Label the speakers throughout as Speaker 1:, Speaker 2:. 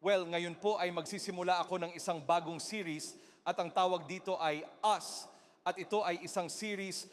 Speaker 1: Well, ngayon po ay magsisimula ako ng isang bagong series at ang tawag dito ay Us. At ito ay isang series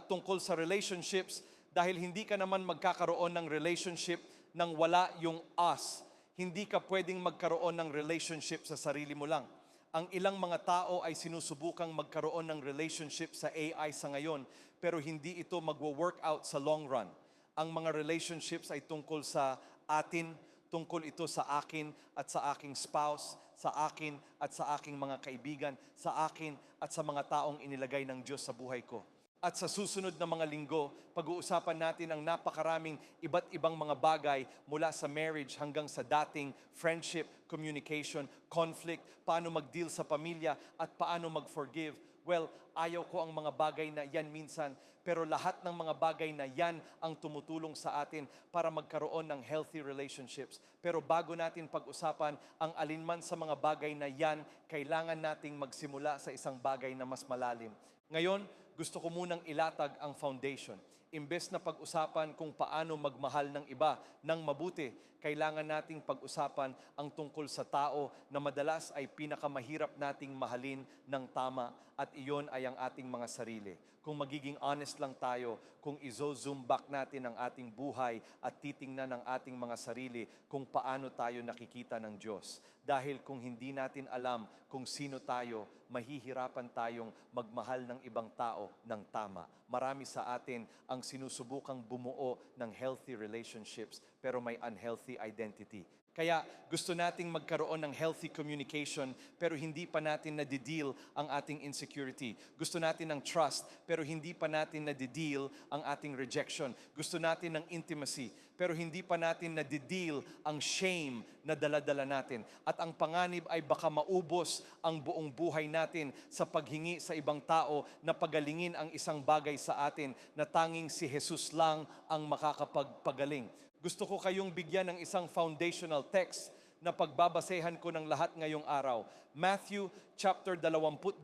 Speaker 1: tungkol sa relationships dahil hindi ka naman magkakaroon ng relationship nang wala yung us. Hindi ka pwedeng magkaroon ng relationship sa sarili mo lang. Ang ilang mga tao ay sinusubukang magkaroon ng relationship sa AI sa ngayon pero hindi ito magwo-work out sa long run. Ang mga relationships ay tungkol sa atin, tungkol ito sa akin at sa aking spouse, sa akin at sa aking mga kaibigan, sa akin at sa mga taong inilagay ng Diyos sa buhay ko. At sa susunod na mga linggo, pag-uusapan natin ang napakaraming iba't ibang mga bagay mula sa marriage hanggang sa dating friendship, communication, conflict, paano mag-deal sa pamilya at paano mag-forgive. Well, ayaw ko ang mga bagay na yan minsan, pero lahat ng mga bagay na yan ang tumutulong sa atin para magkaroon ng healthy relationships. Pero bago natin pag-usapan ang alinman sa mga bagay na yan, kailangan nating magsimula sa isang bagay na mas malalim. Ngayon, gusto ko munang ilatag ang foundation. Imbes na pag-usapan kung paano magmahal ng iba ng mabuti, kailangan nating pag-usapan ang tungkol sa tao na madalas ay pinakamahirap nating mahalin ng tama at iyon ay ang ating mga sarili. Kung magiging honest lang tayo, kung izo-zoom back natin ang ating buhay at titingnan ang ating mga sarili kung paano tayo nakikita ng Diyos. Dahil kung hindi natin alam kung sino tayo, mahihirapan tayong magmahal ng ibang tao ng tama. Marami sa atin ang sinusubukang bumuo ng healthy relationships pero may unhealthy identity. Kaya gusto nating magkaroon ng healthy communication pero hindi pa natin nadideal ang ating insecurity. Gusto natin ng trust pero hindi pa natin nadideal ang ating rejection. Gusto natin ng intimacy pero hindi pa natin nadideal ang shame na dala-dala natin. At ang panganib ay baka maubos ang buong buhay natin sa paghingi sa ibang tao na pagalingin ang isang bagay sa atin na tanging si Jesus lang ang makakapagpagaling. Gusto ko kayong bigyan ng isang foundational text na pagbabasehan ko ng lahat ngayong araw. Matthew chapter 22,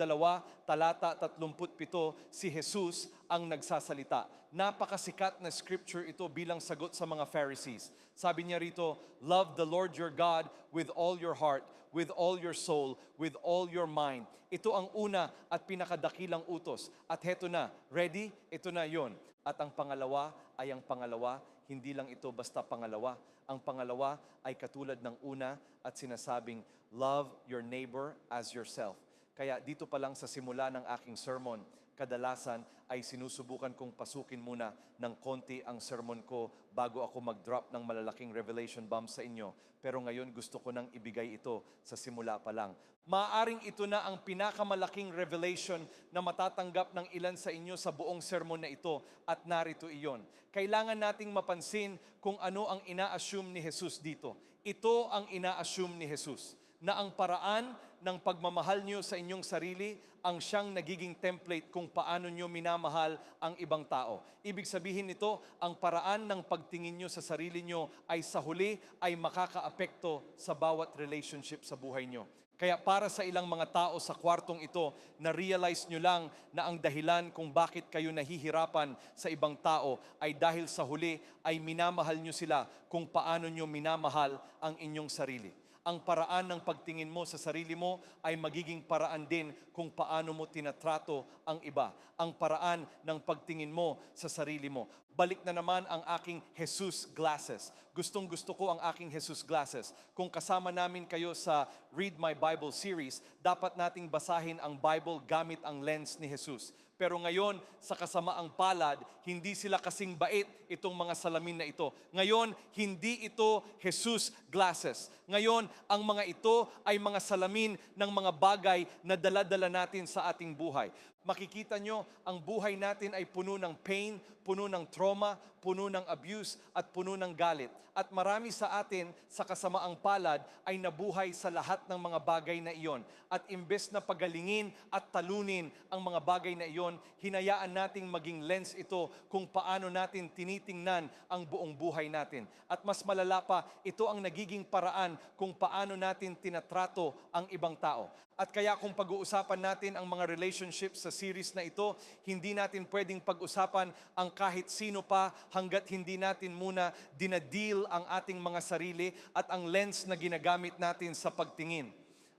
Speaker 1: talata 37, si Jesus ang nagsasalita. Napakasikat na scripture ito bilang sagot sa mga Pharisees. Sabi niya rito, love the Lord your God with all your heart, with all your soul, with all your mind. Ito ang una at pinakadakilang utos. At heto na, ready? Ito na yon. At ang pangalawa ay ang pangalawa, hindi lang ito basta pangalawa. Ang pangalawa ay katulad ng una at sinasabing, love your neighbor as yourself. Kaya dito pa lang sa simula ng aking sermon, kadalasan ay sinusubukan kong pasukin muna ng konti ang sermon ko bago ako mag-drop ng malalaking revelation bomb sa inyo. Pero ngayon gusto ko nang ibigay ito sa simula pa lang. Maaring ito na ang pinakamalaking revelation na matatanggap ng ilan sa inyo sa buong sermon na ito at narito iyon. Kailangan nating mapansin kung ano ang ina-assume ni Jesus dito. Ito ang ina-assume ni Jesus, na ang paraan ng pagmamahal nyo sa inyong sarili ang siyang nagiging template kung paano nyo minamahal ang ibang tao. Ibig sabihin nito, ang paraan ng pagtingin nyo sa sarili nyo ay sa huli ay makakaapekto sa bawat relationship sa buhay nyo. Kaya para sa ilang mga tao sa kwartong ito, na-realize nyo lang na ang dahilan kung bakit kayo nahihirapan sa ibang tao ay dahil sa huli ay minamahal nyo sila kung paano nyo minamahal ang inyong sarili. Ang paraan ng pagtingin mo sa sarili mo ay magiging paraan din kung paano mo tinatrato ang iba. Ang paraan ng pagtingin mo sa sarili mo. Balik na naman ang aking Jesus glasses. Gustong-gusto ko ang aking Jesus glasses. Kung kasama namin kayo sa Read My Bible series, dapat nating basahin ang Bible gamit ang lens ni Jesus. Pero ngayon, sa kasamaang palad, hindi sila kasing bait itong mga salamin na ito. Ngayon, hindi ito Jesus glasses. Ngayon, ang mga ito ay mga salamin ng mga bagay na dala-dala natin sa ating buhay. Makikita nyo, ang buhay natin ay puno ng pain, puno ng trauma, puno ng abuse, at puno ng galit. At marami sa atin, sa kasamaang palad, ay nabuhay sa lahat ng mga bagay na iyon. At imbes na pagalingin at talunin ang mga bagay na iyon, hinayaan nating maging lens ito kung paano natin tinitingnan ang buong buhay natin. At mas malala pa, ito ang nagiging paraan naman kung paano natin tinatrato ang ibang tao. At kaya kung pag-uusapan natin ang mga relationships sa series na ito, hindi natin pwedeng pag-usapan ang kahit sino pa hanggat hindi natin muna dinadeal ang ating mga sarili at ang lens na ginagamit natin sa pagtingin.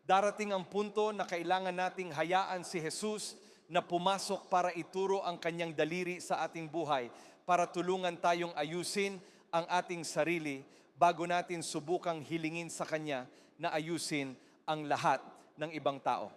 Speaker 1: Darating ang punto na kailangan nating hayaan si Jesus na pumasok para ituro ang kanyang daliri sa ating buhay para tulungan tayong ayusin ang ating sarili bago natin subukang hilingin sa Kanya na ayusin ang lahat ng ibang tao.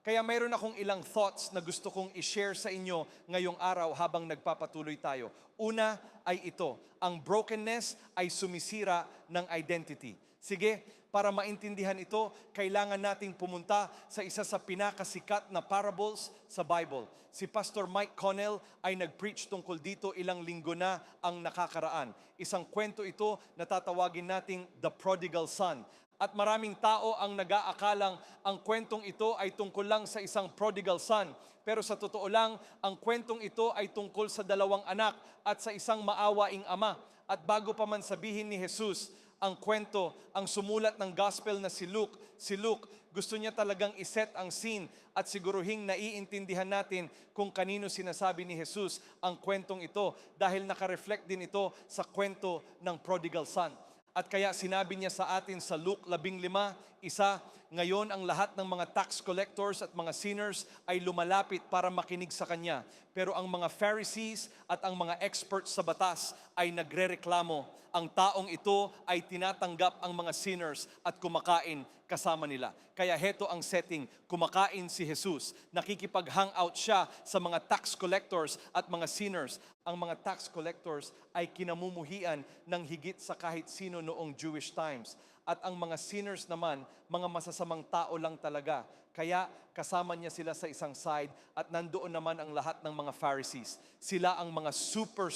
Speaker 1: Kaya mayroon akong ilang thoughts na gusto kong i-share sa inyo ngayong araw habang nagpapatuloy tayo. Una ay ito, ang brokenness ay sumisira ng identity. Sige, para maintindihan ito, kailangan nating pumunta sa isa sa pinakasikat na parables sa Bible. Si Pastor Mike Connell ay nag-preach tungkol dito ilang linggo na ang nakakaraan. Isang kwento ito na tatawagin nating The Prodigal Son. At maraming tao ang nag-aakalang ang kwentong ito ay tungkol lang sa isang prodigal son. Pero sa totoo lang, ang kwentong ito ay tungkol sa dalawang anak at sa isang maawaing ama. At bago pa man sabihin ni Jesus ang kwento, ang sumulat ng gospel na si Luke, gusto niya talagang iset ang scene at siguruhing naiintindihan natin kung kanino sinasabi ni Jesus ang kwentong ito dahil nakareflect din ito sa kwento ng prodigal son. At kaya sinabi niya sa atin sa Luke 15:1, ngayon ang lahat ng mga tax collectors at mga sinners ay lumalapit para makinig sa Kanya. Pero ang mga Pharisees at ang mga experts sa batas ay nagrereklamo. Ang taong ito ay tinatanggap ang mga sinners at kumakain kasama nila. Kaya heto ang setting, kumakain si Jesus. Nakikipag-hangout siya sa mga tax collectors at mga sinners. Ang mga tax collectors ay kinamumuhian ng higit sa kahit sino noong Jewish times. At ang mga sinners naman, mga masasamang tao lang talaga. Kaya kasama niya sila sa isang side at nandoon naman ang lahat ng mga Pharisees. Sila ang mga super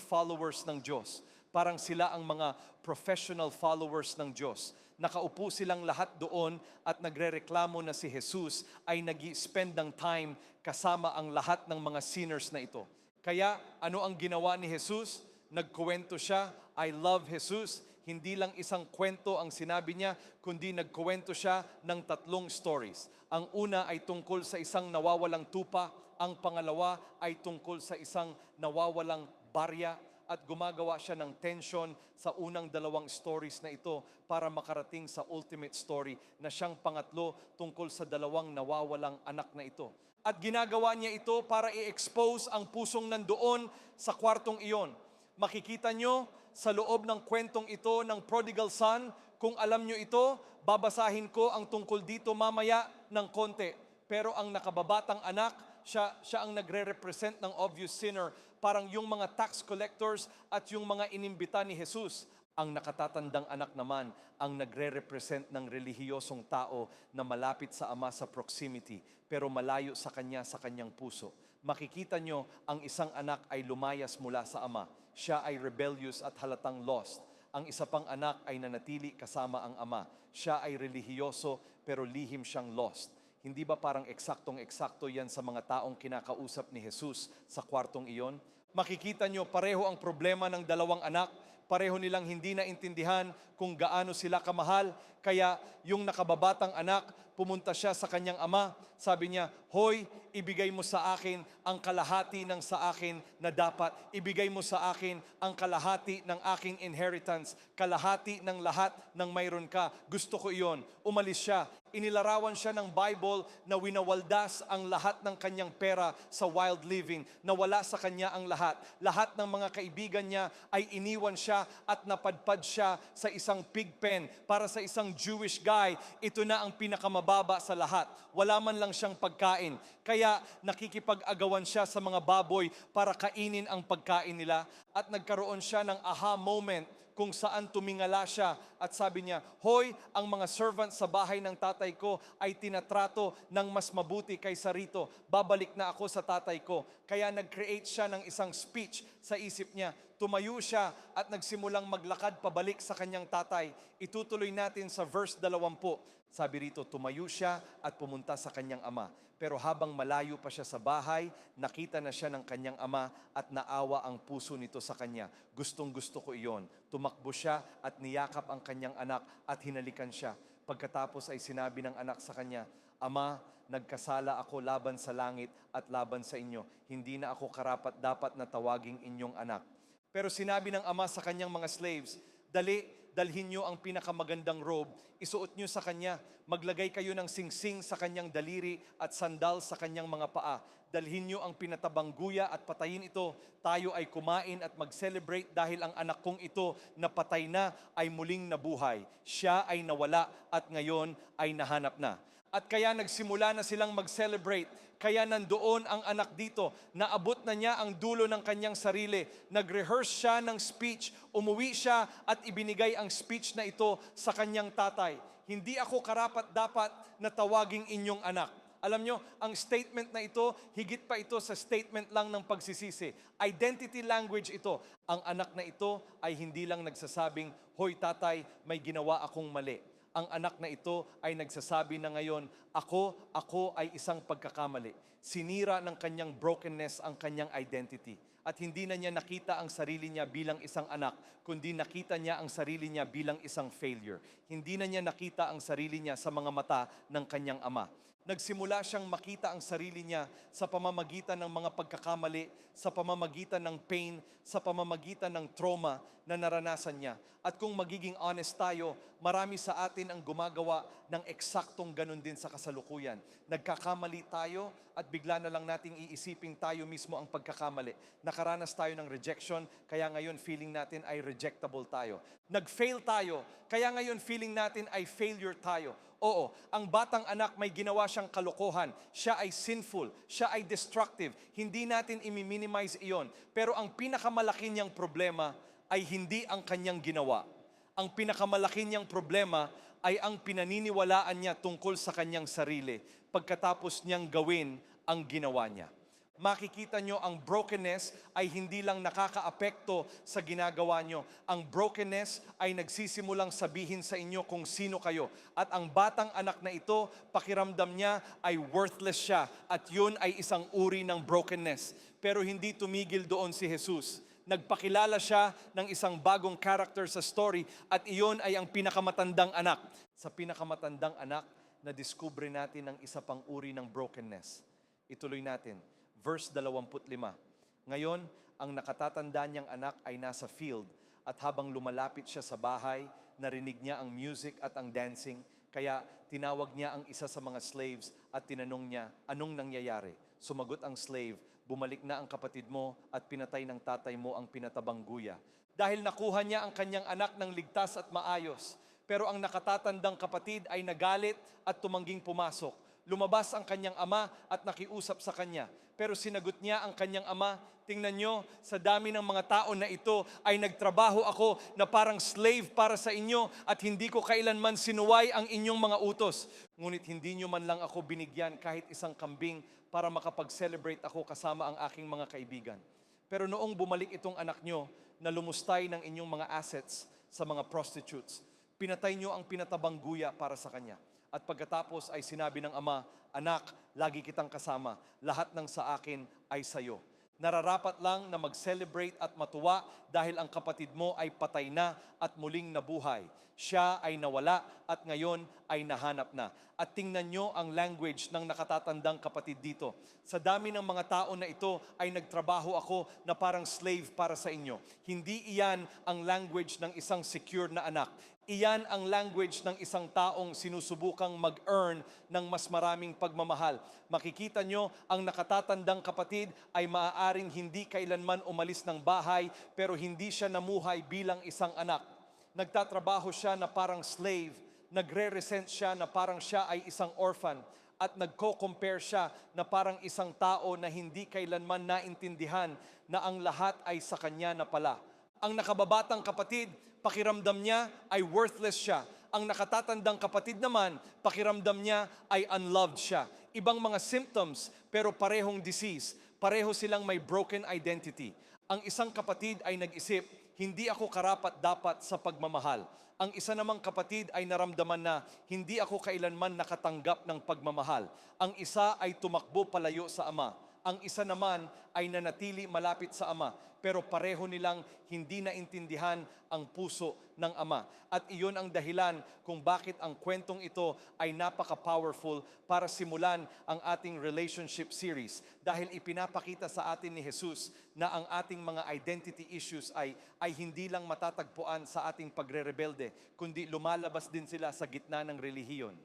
Speaker 1: followers ng Diyos. Parang sila ang mga professional followers ng Diyos. Nakaupo silang lahat doon at nagrereklamo na si Jesus ay nag-spend ng time kasama ang lahat ng mga sinners na ito. Kaya ano ang ginawa ni Jesus? Nagkuwento siya, I love Jesus. Hindi lang isang kwento ang sinabi niya, kundi nagkuwento siya ng 3 stories. Ang una ay tungkol sa isang nawawalang tupa, ang pangalawa ay tungkol sa isang nawawalang barya, at gumagawa siya ng tension sa unang 2 stories na ito para makarating sa ultimate story na siyang pangatlo tungkol sa 2 nawawalang anak na ito. At ginagawa niya ito para i-expose ang pusong nandoon sa kwartong iyon. Makikita nyo sa loob ng kwentong ito ng prodigal son, kung alam nyo ito, babasahin ko ang tungkol dito mamaya ng konti. Pero ang nakababatang anak, siya ang nagre-represent ng obvious sinner, parang yung mga tax collectors at yung mga inimbita ni Jesus. Ang nakatatandang anak naman ang nagre-represent ng relihiyosong tao na malapit sa ama sa proximity, pero malayo sa kanya sa kanyang puso. Makikita nyo, ang isang anak ay lumayas mula sa ama. Siya ay rebellious at halatang lost. Ang isa pang anak ay nanatili kasama ang ama. Siya ay relihiyoso pero lihim siyang lost. Hindi ba parang eksaktong-eksakto yan sa mga taong kinakausap ni Jesus sa kwartong iyon? Makikita nyo, pareho ang problema ng 2 anak. Pareho nilang hindi naintindihan kung gaano sila kamahal. Kaya yung nakababatang anak, pumunta siya sa kanyang ama. Sabi niya, hoy, ibigay mo sa akin ang kalahati ng sa akin na dapat. Ibigay mo sa akin ang kalahati ng aking inheritance. Kalahati ng lahat ng mayroon ka. Gusto ko iyon. Umalis siya. Inilarawan siya ng Bible na winawaldas ang lahat ng kanyang pera sa wild living. Nawala sa kanya ang lahat. Lahat ng mga kaibigan niya ay iniwan siya at napadpad siya sa isang pig pen. Para sa isang Jewish guy, ito na ang pinakamababa sa lahat. Wala man lang siyang pagkain. Kaya nakikipag-agawan siya sa mga baboy para kainin ang pagkain nila. At nagkaroon siya ng aha moment kung saan tumingala siya at sabi niya, hoy, ang mga servants sa bahay ng tatay ko ay tinatrato ng mas mabuti kaysa rito. Babalik na ako sa tatay ko. Kaya nag-create siya ng isang speech sa isip niya tumayo siya at nagsimulang maglakad pabalik sa kanyang tatay. Itutuloy natin sa verse 20. Sabi rito, tumayo siya at pumunta sa kanyang ama. Pero habang malayo pa siya sa bahay, nakita na siya ng kanyang ama at naawa ang puso nito sa kanya. Gustong-gusto ko iyon. Tumakbo siya at niyakap ang kanyang anak at hinalikan siya. Pagkatapos ay sinabi ng anak sa kanya, Ama, nagkasala ako laban sa langit at laban sa inyo. Hindi na ako karapat dapat na tawaging inyong anak. Pero sinabi ng ama sa kanyang mga slaves, dalhin nyo ang pinakamagandang robe, isuot nyo sa kanya, maglagay kayo ng singsing sa kanyang daliri at sandal sa kanyang mga paa. Dalhin nyo ang pinatabang guya at patayin ito. Tayo ay kumain at mag-celebrate dahil ang anak kong ito na patay na ay muling nabuhay. Siya ay nawala at ngayon ay nahanap na. At kaya nagsimula na silang mag-celebrate. Kaya nandoon ang anak dito, naabot na niya ang dulo ng kanyang sarili. Nag-rehearse siya ng speech, umuwi siya at ibinigay ang speech na ito sa kanyang tatay. Hindi ako karapat-dapat na tawaging inyong anak. Alam nyo, ang statement na ito, higit pa ito sa statement lang ng pagsisisi. Identity language ito. Ang anak na ito ay hindi lang nagsasabing, Hoy tatay, may ginawa akong mali. Ang anak na ito ay nagsasabi na ngayon, ako ay isang pagkakamali. Sinira ng kanyang brokenness ang kanyang identity. At hindi na niya nakita ang sarili niya bilang isang anak, kundi nakita niya ang sarili niya bilang isang failure. Hindi na niya nakita ang sarili niya sa mga mata ng kanyang ama. Nagsimula siyang makita ang sarili niya sa pamamagitan ng mga pagkakamali, sa pamamagitan ng pain, sa pamamagitan ng trauma na naranasan niya. At kung magiging honest tayo, marami sa atin ang gumagawa ng eksaktong ganun din sa kasalukuyan. Nagkakamali tayo at bigla na lang nating iisiping tayo mismo ang pagkakamali. Nakaranas tayo ng rejection, kaya ngayon feeling natin ay rejectable tayo. Nag-fail tayo, kaya ngayon feeling natin ay failure tayo. Oo, ang batang anak may ginawa siyang kalokohan. Siya ay sinful, siya ay destructive. Hindi natin i-minimize iyon. Pero ang pinakamalaki niyang problema ay hindi ang kanyang ginawa. Ang pinakamalaki niyang problema ay ang pinaniniwalaan niya tungkol sa kanyang sarili pagkatapos niyang gawin ang ginawa niya. Makikita nyo ang brokenness ay hindi lang nakakaapekto sa ginagawa nyo. Ang brokenness ay nagsisimulang sabihin sa inyo kung sino kayo. At ang batang anak na ito, pakiramdam niya ay worthless siya. At yun ay isang uri ng brokenness. Pero hindi tumigil doon si Jesus. Nagpakilala siya ng isang bagong character sa story at iyon ay ang pinakamatandang anak. Sa pinakamatandang anak, na-discover natin ang isa pang uri ng brokenness. Ituloy natin. Verse 25. Ngayon, ang nakatatanda niyang anak ay nasa field at habang lumalapit siya sa bahay, narinig niya ang music at ang dancing. Kaya tinawag niya ang isa sa mga slaves at tinanong niya, anong nangyayari? Sumagot ang slave, bumalik na ang kapatid mo at pinatay ng tatay mo ang pinatabang guya. Dahil nakuha niya ang kanyang anak ng ligtas at maayos. Pero ang nakatatandang kapatid ay nagalit at tumangging pumasok. Lumabas ang kanyang ama at nakiusap sa kanya. Pero sinagot niya ang kanyang ama, tingnan nyo, sa dami ng mga tao na ito ay nagtrabaho ako na parang slave para sa inyo at hindi ko kailanman sinuway ang inyong mga utos. Ngunit hindi nyo man lang ako binigyan kahit isang kambing para makapag-celebrate ako kasama ang aking mga kaibigan. Pero noong bumalik itong anak nyo na lumustay ng inyong mga assets sa mga prostitutes, pinatay nyo ang pinatabang guya para sa kanya. At pagkatapos ay sinabi ng ama, anak, lagi kitang kasama. Lahat ng sa akin ay sayo. Nararapat lang na mag-celebrate at matuwa dahil ang kapatid mo ay patay na at muling nabuhay. Siya ay nawala at ngayon ay nahanap na. At tingnan nyo ang language ng nakatatandang kapatid dito. Sa dami ng mga tao na ito ay nagtrabaho ako na parang slave para sa inyo. Hindi iyan ang language ng isang secure na anak. Iyan ang language ng isang taong sinusubukang mag-earn ng mas maraming pagmamahal. Makikita nyo, ang nakatatandang kapatid ay maaaring hindi kailanman umalis ng bahay, pero hindi siya namuhay bilang isang anak. Nagtatrabaho siya na parang slave, nagre-resent siya na parang siya ay isang orphan, at nagko-compare siya na parang isang tao na hindi kailanman naintindihan na ang lahat ay sa kanya na pala. Ang nakababatang kapatid, pakiramdam niya ay worthless siya. Ang nakatatandang kapatid naman, pakiramdam niya ay unloved siya. Ibang mga symptoms, pero parehong disease. Pareho silang may broken identity. Ang isang kapatid ay nag-isip, hindi ako karapat-dapat sa pagmamahal. Ang isa namang kapatid ay naramdaman na hindi ako kailanman nakatanggap ng pagmamahal. Ang isa ay tumakbo palayo sa Ama. Ang isa naman ay nanatili malapit sa Ama. Pero pareho nilang hindi naintindihan ang puso ng Ama. At iyon ang dahilan kung bakit ang kwentong ito ay napaka-powerful para simulan ang ating relationship series. Dahil ipinapakita sa atin ni Jesus na ang ating mga identity issues ay hindi lang matatagpuan sa ating pagre-rebelde, kundi lumalabas din sila sa gitna ng relihiyon.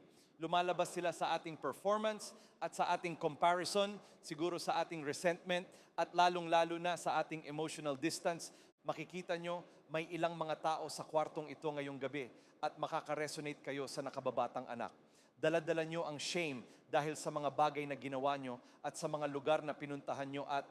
Speaker 1: Lumalabas sila sa ating performance at sa ating comparison, siguro sa ating resentment at lalong-lalo na sa ating emotional distance. Makikita nyo, may ilang mga tao sa kwartong ito ngayong gabi at makaka-resonate kayo sa nakababatang anak. Dala-dala nyo ang shame dahil sa mga bagay na ginawa nyo at sa mga lugar na pinuntahan nyo at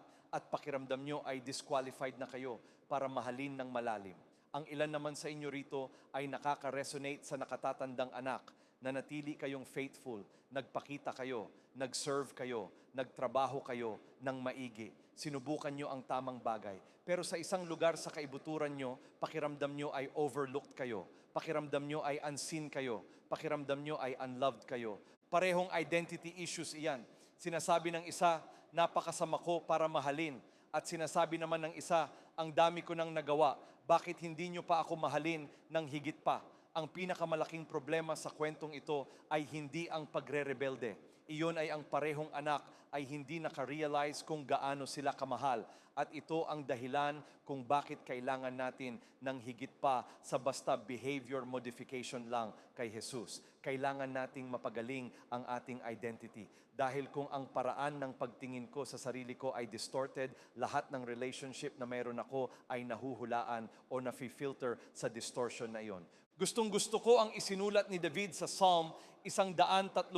Speaker 1: pakiramdam nyo ay disqualified na kayo para mahalin ng malalim. Ang ilan naman sa inyo rito ay nakaka-resonate sa nakatatandang anak, na natili kayong faithful, nagpakita kayo, nag-serve kayo, nagtrabaho kayo ng maigi. Sinubukan nyo ang tamang bagay. Pero sa isang lugar sa kaibuturan nyo, pakiramdam nyo ay overlooked kayo. Pakiramdam nyo ay unseen kayo. Pakiramdam nyo ay unloved kayo. Parehong identity issues iyan. Sinasabi ng isa, napakasama ko para mahalin. At sinasabi naman ng isa, ang dami ko nang nagawa. Bakit hindi nyo pa ako mahalin ng higit pa? Ang pinakamalaking problema sa kwentong ito ay hindi ang pagre-rebelde. Iyon ay ang parehong anak ay hindi nakarealize kung gaano sila kamahal. At ito ang dahilan kung bakit kailangan natin ng higit pa sa basta behavior modification lang kay Jesus. Kailangan nating mapagaling ang ating identity. Dahil kung ang paraan ng pagtingin ko sa sarili ko ay distorted, lahat ng relationship na mayroon ako ay nahuhulaan o nafi-filter sa distortion na iyon. Gustong-gusto ko ang isinulat ni David sa Psalm 139,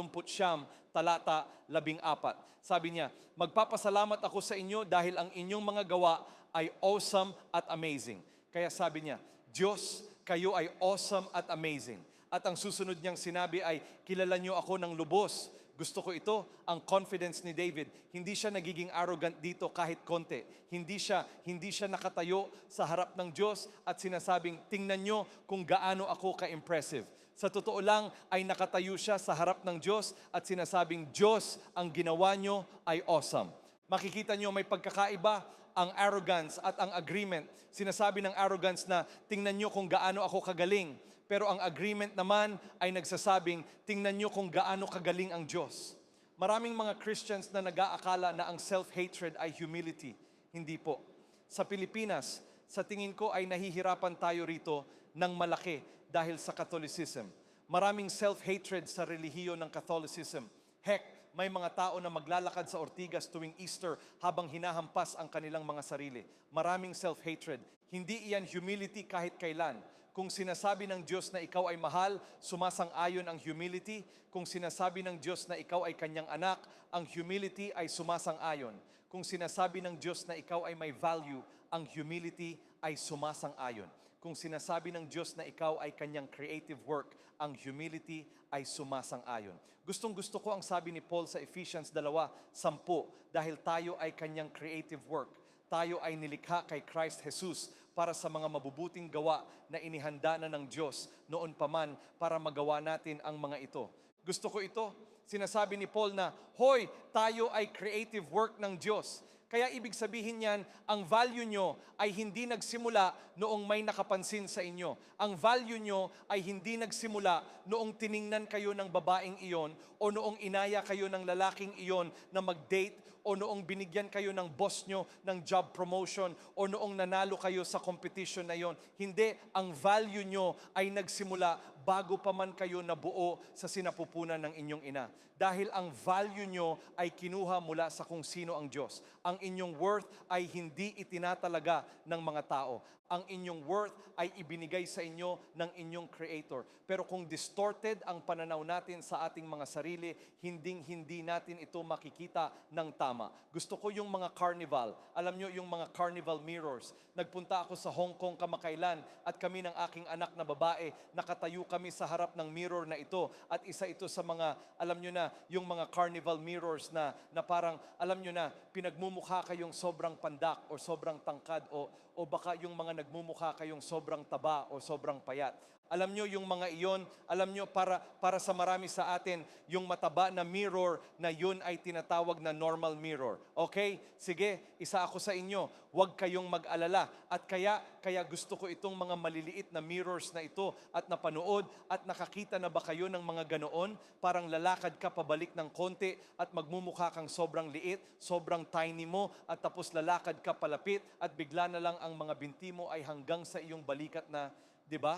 Speaker 1: talata 14. Sabi niya, magpapasalamat ako sa inyo dahil ang inyong mga gawa ay awesome at amazing. Kaya sabi niya, Diyos, kayo ay awesome at amazing. At ang susunod niyang sinabi ay, kilala niyo ako ng lubos. Gusto ko ito, ang confidence ni David. Hindi siya nagiging arrogant dito kahit konti. Hindi siya nakatayo sa harap ng Diyos at sinasabing, tingnan nyo kung gaano ako ka-impressive. Sa totoo lang ay nakatayo siya sa harap ng Diyos at sinasabing, Diyos, ang ginawa nyo ay awesome. Makikita nyo may pagkakaiba ang arrogance at ang agreement. Sinasabi ng arrogance na, tingnan nyo kung gaano ako kagaling. Pero ang agreement naman ay nagsasabing, tingnan nyo kung gaano kagaling ang Diyos. Maraming mga Christians na nag-aakala na ang self-hatred ay humility. Hindi po. Sa Pilipinas, sa tingin ko ay nahihirapan tayo rito ng malaki dahil sa Catholicism. Maraming self-hatred sa relihiyon ng Catholicism. Heck, may mga tao na maglalakad sa Ortigas tuwing Easter habang hinahampas ang kanilang mga sarili. Maraming self-hatred. Hindi iyan humility kahit kailan. Kung sinasabi ng Diyos na ikaw ay mahal, sumasang-ayon ang humility. Kung sinasabi ng Diyos na ikaw ay kanyang anak, ang humility ay sumasang-ayon. Kung sinasabi ng Diyos na ikaw ay may value, ang humility ay sumasang-ayon. Kung sinasabi ng Diyos na ikaw ay kanyang creative work, ang humility ay sumasang-ayon. Gustong-gusto ko ang sabi ni Paul sa Ephesians 2:10, dahil tayo ay kanyang creative work. Tayo ay nilikha kay Christ Jesus para sa mga mabubuting gawa na inihanda na ng Diyos noon pa man para magawa natin ang mga ito. Gusto ko ito. Sinasabi ni Paul na, hoy, tayo ay creative work ng Diyos. Kaya ibig sabihin niyan, ang value nyo ay hindi nagsimula noong may nakapansin sa inyo. Ang value nyo ay hindi nagsimula noong tiningnan kayo ng babaeng iyon o noong inaya kayo ng lalaking iyon na mag-date o noong binigyan kayo ng boss nyo ng job promotion o noong nanalo kayo sa competition na iyon. Hindi, ang value nyo ay nagsimula bago pa man kayo nabuo sa sinapupunan ng inyong ina. Dahil ang value nyo ay kinuha mula sa kung sino ang Diyos. Ang inyong worth ay hindi itinatalaga ng mga tao. Ang inyong worth ay ibinigay sa inyo ng inyong Creator. Pero kung distorted ang pananaw natin sa ating mga sarili, hindi natin ito makikita ng tama. Gusto ko yung mga carnival. Alam nyo, yung mga carnival mirrors. Nagpunta ako sa Hong Kong kamakailan at kami ng aking anak na babae, nakatayo kami kami sa harap ng mirror na ito at isa ito sa mga, alam nyo na, yung mga carnival mirrors na parang, alam nyo na, pinagmumukha kayong sobrang pandak o sobrang tangkad o baka yung mga nagmumukha kayong sobrang taba o sobrang payat. Alam nyo yung mga iyon, alam nyo para sa marami sa atin, yung mataba na mirror na yun ay tinatawag na normal mirror. Okay? Sige, isa ako sa inyo. Huwag kayong mag-alala. At kaya gusto ko itong mga maliliit na mirrors na ito at napanood at nakakita na ba kayo ng mga ganoon? Parang lalakad ka pabalik ng konti at magmumukha kang sobrang liit, sobrang tiny mo at tapos lalakad ka palapit at bigla na lang ang mga binti mo ay hanggang sa iyong balikat na, di ba?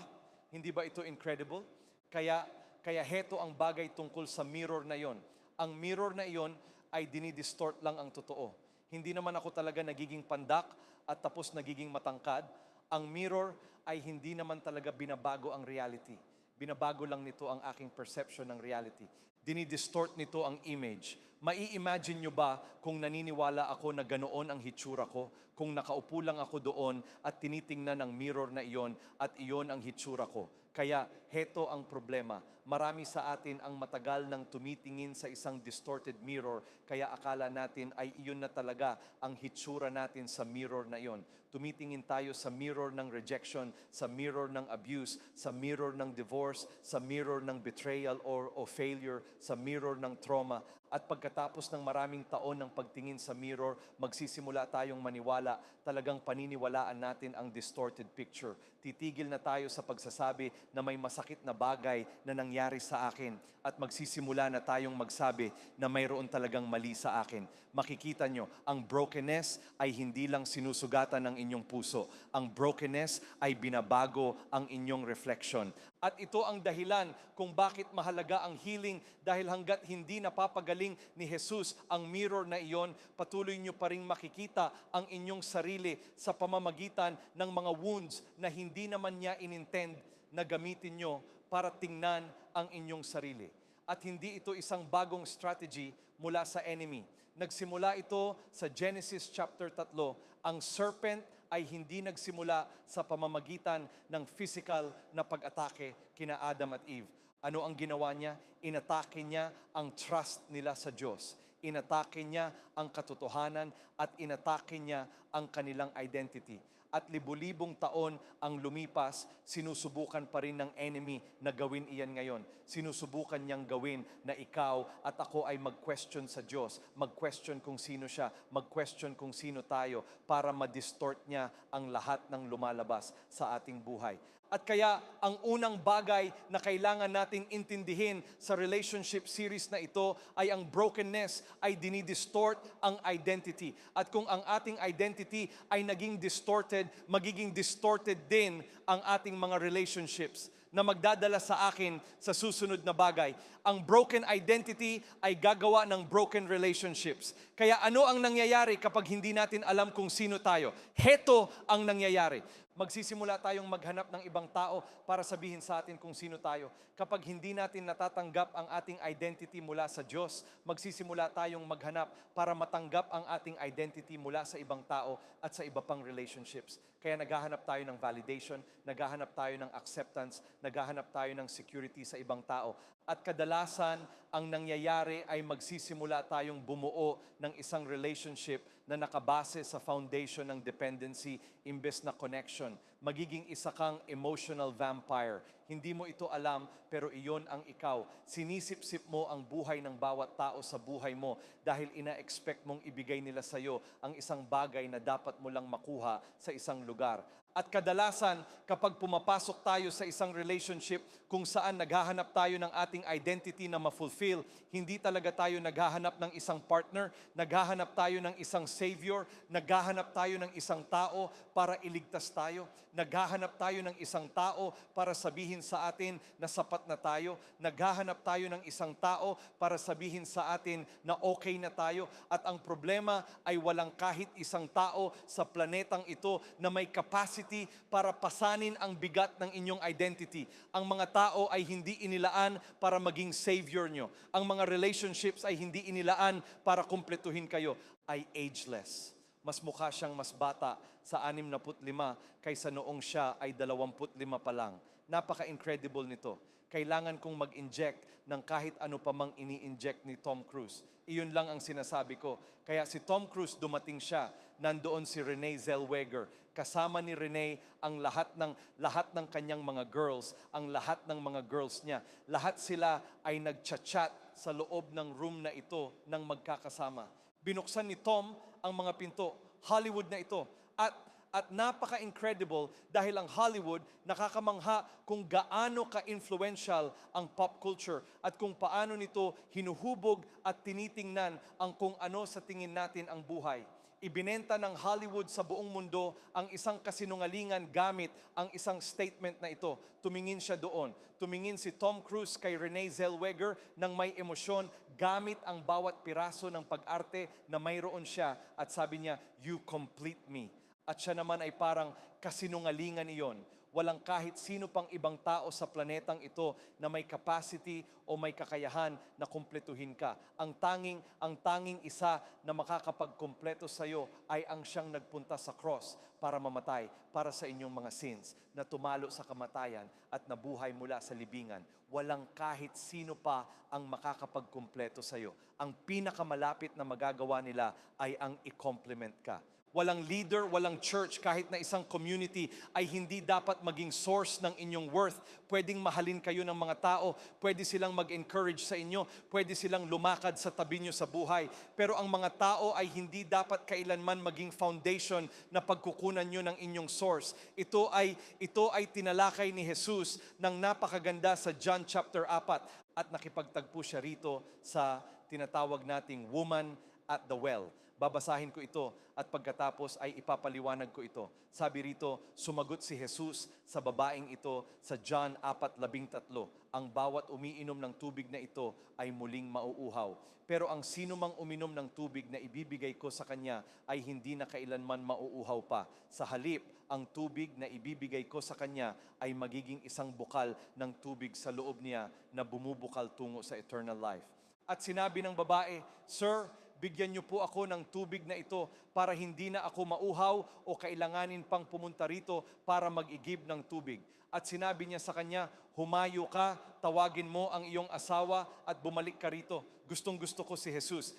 Speaker 1: Hindi ba ito incredible? Kaya heto ang bagay tungkol sa mirror na yon. Ang mirror na iyon ay dinidistort lang ang totoo. Hindi naman ako talaga nagiging pandak at tapos nagiging matangkad. Ang mirror ay hindi naman talaga binabago ang reality. Binabago lang nito ang aking perception ng reality. Dinidistort nito ang image. Mai-imagine nyo ba kung naniniwala ako na ganoon ang hitsura ko? Kung nakaupo lang ako doon at tinitingnan ang mirror na iyon at iyon ang hitsura ko. Kaya heto ang problema. Marami sa atin ang matagal nang tumitingin sa isang distorted mirror kaya akala natin ay iyon na talaga ang hitsura natin sa mirror na iyon. Tumitingin tayo sa mirror ng rejection, sa mirror ng abuse, sa mirror ng divorce, sa mirror ng betrayal or failure, sa mirror ng trauma. At pagkatapos ng maraming taon ng pagtingin sa mirror, magsisimula tayong maniwala, talagang paniniwalaan natin ang distorted picture. Titigil na tayo sa pagsasabi na may masakit na bagay na nangyari sa akin at magsisimula na tayong magsabi na mayroon talagang mali sa akin. Makikita nyo, ang brokenness ay hindi lang sinusugatan ng inyong puso. Ang brokenness ay binabago ang inyong reflection. At ito ang dahilan kung bakit mahalaga ang healing dahil hanggat hindi napapagaling ni Jesus ang mirror na iyon, patuloy nyo pa rin makikita ang inyong sarili sa pamamagitan ng mga wounds na hindi naman niya inintend na gamitin nyo para tingnan ang inyong sarili. At hindi ito isang bagong strategy mula sa enemy. Nagsimula ito sa Genesis chapter 3. Ang serpent ay hindi nagsimula sa pamamagitan ng physical na pag-atake kina Adam at Eve. Ano ang ginawa niya? Inatake niya ang trust nila sa Diyos. Inatake niya ang katotohanan at inatake niya ang kanilang identity. At libu-libong taon ang lumipas, sinusubukan pa rin ng enemy na gawin iyan ngayon. Sinusubukan niyang gawin na ikaw at ako ay mag-question sa Diyos, mag-question kung sino siya, mag-question kung sino tayo para ma-distort niya ang lahat ng lumalabas sa ating buhay. At kaya ang unang bagay na kailangan nating intindihin sa relationship series na ito ay ang brokenness ay dinidistort ang identity. At kung ang ating identity ay naging distorted, magiging distorted din ang ating mga relationships na magdadala sa akin sa susunod na bagay. Ang broken identity ay gagawa ng broken relationships. Kaya ano ang nangyayari kapag hindi natin alam kung sino tayo? Heto ang nangyayari. Magsisimula tayong maghanap ng ibang tao para sabihin sa atin kung sino tayo. Kapag hindi natin natatanggap ang ating identity mula sa Diyos, magsisimula tayong maghanap para matanggap ang ating identity mula sa ibang tao at sa iba pang relationships. Kaya naghahanap tayo ng validation, naghahanap tayo ng acceptance, naghahanap tayo ng security sa ibang tao. At kadalasan, ang nangyayari ay magsisimula tayong bumuo ng isang relationship na nakabase sa foundation ng dependency imbes na connection. Magiging isa kang emotional vampire. Hindi mo ito alam, pero iyon ang ikaw. Sinisip-sip mo ang buhay ng bawat tao sa buhay mo dahil ina-expect mong ibigay nila sa iyo ang isang bagay na dapat mo lang makuha sa isang lugar. At kadalasan, kapag pumapasok tayo sa isang relationship kung saan naghahanap tayo ng ating identity na ma-fulfill, hindi talaga tayo naghahanap ng isang partner, naghahanap tayo ng isang savior, naghahanap tayo ng isang tao para iligtas tayo, naghahanap tayo ng isang tao para sabihin sa atin na sapat na tayo, naghahanap tayo ng isang tao para sabihin sa atin na okay na tayo, at ang problema ay walang kahit isang tao sa planetang ito na may capacity para pasanin ang bigat ng inyong identity. Ang mga tao ay hindi inilaan para maging savior nyo. Ang mga relationships ay hindi inilaan para kumpletuhin kayo. Ay ageless. Mas mukha siyang mas bata sa 65 kaysa noong siya ay 25 pa lang. napaka-incredible nito. Kailangan kong mag-inject ng kahit ano pa mang ini-inject ni Tom Cruise. Iyon lang ang sinasabi ko. Kaya si Tom Cruise dumating siya, nandoon si Renee Zellweger. Kasama ni Renee ang lahat ng kanyang mga girls, ang lahat ng mga girls niya. Lahat sila ay nagchat-chat sa loob ng room na ito ng magkakasama. Binuksan ni Tom ang mga pinto. Hollywood na ito. At napaka-incredible dahil ang Hollywood nakakamangha kung gaano ka-influential ang pop culture at kung paano nito hinuhubog at tinitingnan ang kung ano sa tingin natin ang buhay. Ibinenta ng Hollywood sa buong mundo ang isang kasinungalingan gamit ang isang statement na ito. Tumingin siya doon. Tumingin si Tom Cruise kay Renee Zellweger ng may emosyon gamit ang bawat piraso ng pag-arte na mayroon siya at sabi niya, "You complete me." At siya naman ay parang kasinungalingan iyon. Walang kahit sino pang ibang tao sa planetang ito na may capacity o may kakayahan na kumpletuhin ka. Ang tanging isa na makakapagkumpleto sa iyo ay ang siyang nagpunta sa cross para mamatay para sa inyong mga sins, na tumalo sa kamatayan at nabuhay mula sa libingan. Walang kahit sino pa ang makakapagkumpleto sa iyo. Ang pinakamalapit na magagawa nila ay ang i-compliment ka. Walang leader, walang church, kahit na isang community ay hindi dapat maging source ng inyong worth. Pwedeng mahalin kayo ng mga tao, pwede silang mag-encourage sa inyo, pwede silang lumakad sa tabi nyo sa buhay. Pero ang mga tao ay hindi dapat kailanman maging foundation na pagkukunan nyo ng inyong source. Ito ay tinalakay ni Jesus ng napakaganda sa John chapter 4 at nakipagtagpo siya rito sa tinatawag nating woman at the well. Babasahin ko ito at pagkatapos ay ipapaliwanag ko ito. Sabi rito, sumagot si Jesus sa babaeng ito sa John 4:13. Ang bawat umiinom ng tubig na ito ay muling mauuhaw. Pero ang sino mang uminom ng tubig na ibibigay ko sa kanya ay hindi na kailanman mauuhaw pa. Sa halip, ang tubig na ibibigay ko sa kanya ay magiging isang bukal ng tubig sa loob niya na bumubukal tungo sa eternal life. At sinabi ng babae, "Sir, bigyan niyo po ako ng tubig na ito para hindi na ako mauhaw o kailanganin pang pumunta rito para mag-igib ng tubig." At sinabi niya sa kanya, "Humayo ka, tawagin mo ang iyong asawa at bumalik ka rito." Gustong-gusto ko si Jesus.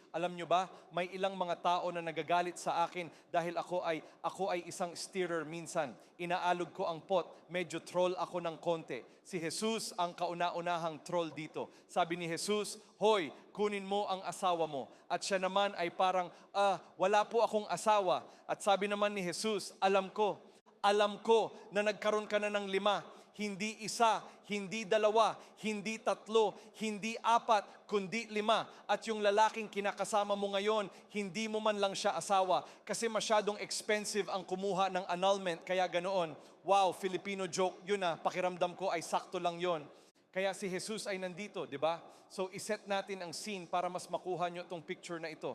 Speaker 1: Alam niyo ba, may ilang mga tao na nagagalit sa akin dahil ako ay isang stirrer minsan. Inaalog ko ang pot, medyo troll ako ng konti. Si Jesus ang kauna-unahang troll dito. Sabi ni Jesus, "Hoy, kunin mo ang asawa mo." At siya naman ay parang, "Wala po akong asawa." At sabi naman ni Jesus, alam ko na nagkaroon ka na ng 5. Hindi 1, hindi 2, hindi 3, hindi 4, kundi 5. At yung lalaking kinakasama mo ngayon, hindi mo man lang siya asawa kasi masyadong expensive ang kumuha ng annulment, kaya ganoon. Wow, Filipino joke yun, pakiramdam ko ay sakto lang yon. Kaya si Jesus ay nandito, di ba? So iset natin ang scene para mas makuha nyo itong picture na ito.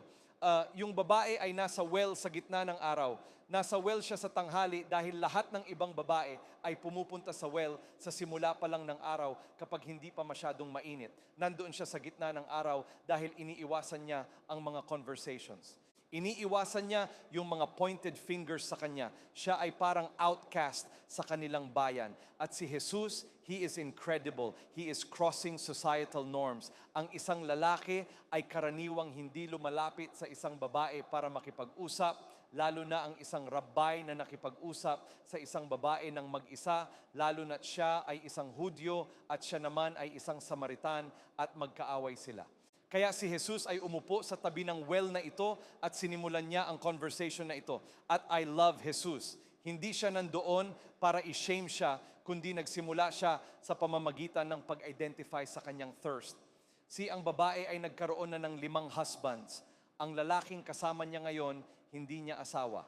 Speaker 1: Yung babae ay nasa well sa gitna ng araw. Nasa well siya sa tanghali dahil lahat ng ibang babae ay pumupunta sa well sa simula pa lang ng araw kapag hindi pa masyadong mainit. Nandoon siya sa gitna ng araw dahil iniiwasan niya ang mga conversations. Iniiwasan niya yung mga pointed fingers sa kanya. Siya ay parang outcast sa kanilang bayan. At si Jesus, He is incredible. He is crossing societal norms. Ang isang lalaki ay karaniwang hindi lumalapit sa isang babae para makipag-usap, lalo na ang isang rabbi na nakipag-usap sa isang babae ng mag-isa, lalo na siya ay isang Hudyo at siya naman ay isang Samaritan at magkaaway sila. Kaya si Jesus ay umupo sa tabi ng well na ito at sinimulan niya ang conversation na ito. At I love Jesus. Hindi siya nandoon para i-shame siya, kundi nagsimula siya sa pamamagitan ng pag-identify sa kanyang thirst. Ang babae ay nagkaroon na ng 5 husbands. Ang lalaking kasama niya ngayon, hindi niya asawa.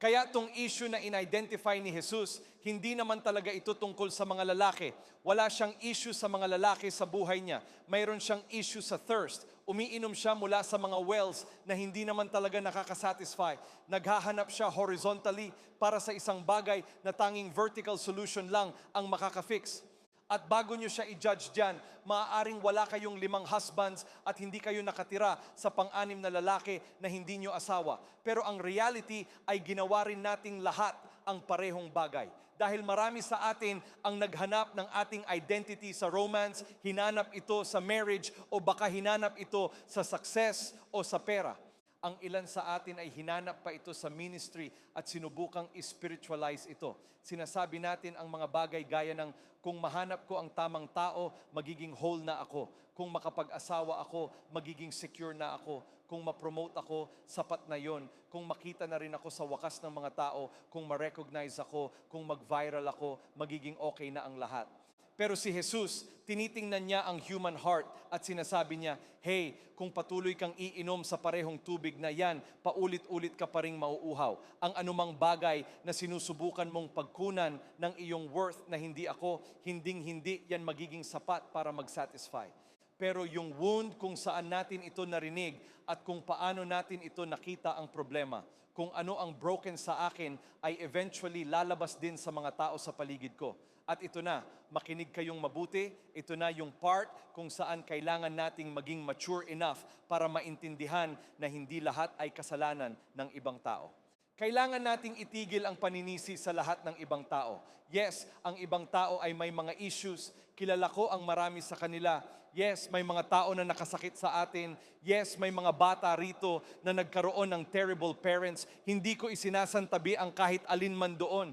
Speaker 1: Kaya itong issue na in-identify ni Jesus, hindi naman talaga ito tungkol sa mga lalaki. Wala siyang issue sa mga lalaki sa buhay niya. Mayroon siyang issue sa thirst. Umiinom siya mula sa mga wells na hindi naman talaga nakakasatisfy. Naghahanap siya horizontally para sa isang bagay na tanging vertical solution lang ang makaka-fix. At bago nyo siya i-judge dyan, maaaring wala kayong 5 husbands at hindi kayo nakatira sa pang-anim na lalaki na hindi nyo asawa. Pero ang reality ay ginawa rin nating lahat ang parehong bagay. Dahil marami sa atin ang naghanap ng ating identity sa romance, hinanap ito sa marriage, o baka hinanap ito sa success o sa pera. Ang ilan sa atin ay hinanap pa ito sa ministry at sinubukang spiritualize ito. Sinasabi natin ang mga bagay gaya ng kung mahanap ko ang tamang tao, magiging whole na ako. Kung makapag-asawa ako, magiging secure na ako. Kung ma-promote ako, sapat na yon. Kung makita na rin ako sa wakas ng mga tao, kung ma-recognize ako, kung mag-viral ako, magiging okay na ang lahat. Pero si Jesus, tinitingnan niya ang human heart at sinasabi niya, hey, kung patuloy kang iinom sa parehong tubig na yan, paulit-ulit ka pa ring mauuhaw. Ang anumang bagay na sinusubukan mong pagkunan ng iyong worth na hindi ako, hinding-hindi yan magiging sapat para mag-satisfy. Pero yung wound kung saan natin ito narinig at kung paano natin ito nakita ang problema, kung ano ang broken sa akin ay eventually lalabas din sa mga tao sa paligid ko. At ito na, makinig kayong mabuti, ito na yung part kung saan kailangan nating maging mature enough para maintindihan na hindi lahat ay kasalanan ng ibang tao. Kailangan nating itigil ang paninisi sa lahat ng ibang tao. Yes, ang ibang tao ay may mga issues. Kilala ko ang marami sa kanila. Yes, may mga tao na nakasakit sa atin. Yes, may mga bata rito na nagkaroon ng terrible parents. Hindi ko isinasantabi ang kahit alin man doon.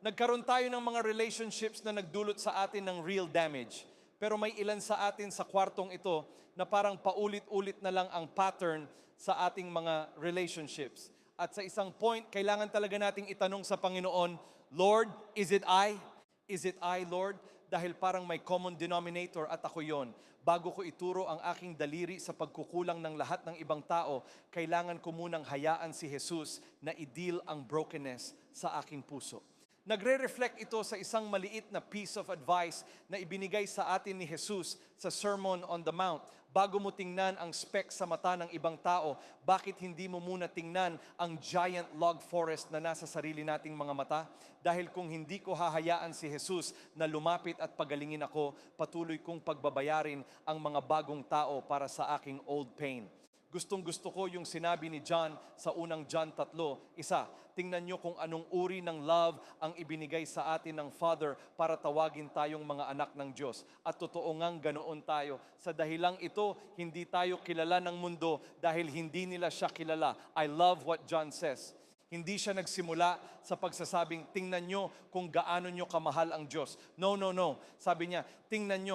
Speaker 1: Nagkaroon tayo ng mga relationships na nagdulot sa atin ng real damage. Pero may ilan sa atin sa kwartong ito na parang paulit-ulit na lang ang pattern sa ating mga relationships. At sa isang point, kailangan talaga nating itanong sa Panginoon, Lord, is it I? Is it I, Lord? Dahil parang may common denominator at ako yon. Bago ko ituro ang aking daliri sa pagkukulang ng lahat ng ibang tao, kailangan ko munang hayaan si Jesus na i-deal ang brokenness sa aking puso. Nagre-reflect ito sa isang maliit na piece of advice na ibinigay sa atin ni Jesus sa Sermon on the Mount. Bago mo tingnan ang speck sa mata ng ibang tao, bakit hindi mo muna tingnan ang giant log forest na nasa sarili nating mga mata? Dahil kung hindi ko hahayaan si Jesus na lumapit at pagalingin ako, patuloy kong pagbabayarin ang mga bagong tao para sa aking old pain. Gustong-gusto ko yung sinabi ni John sa unang John 3. Tingnan nyo kung anong uri ng love ang ibinigay sa atin ng Father para tawagin tayong mga anak ng Diyos. At totoo ngang ganoon tayo. Sa dahilang ito, hindi tayo kilala ng mundo dahil hindi nila siya kilala. I love what John says. Hindi siya nagsimula sa pagsasabing, tingnan nyo kung gaano nyo kamahal ang Diyos. No, no, no. Sabi niya, tingnan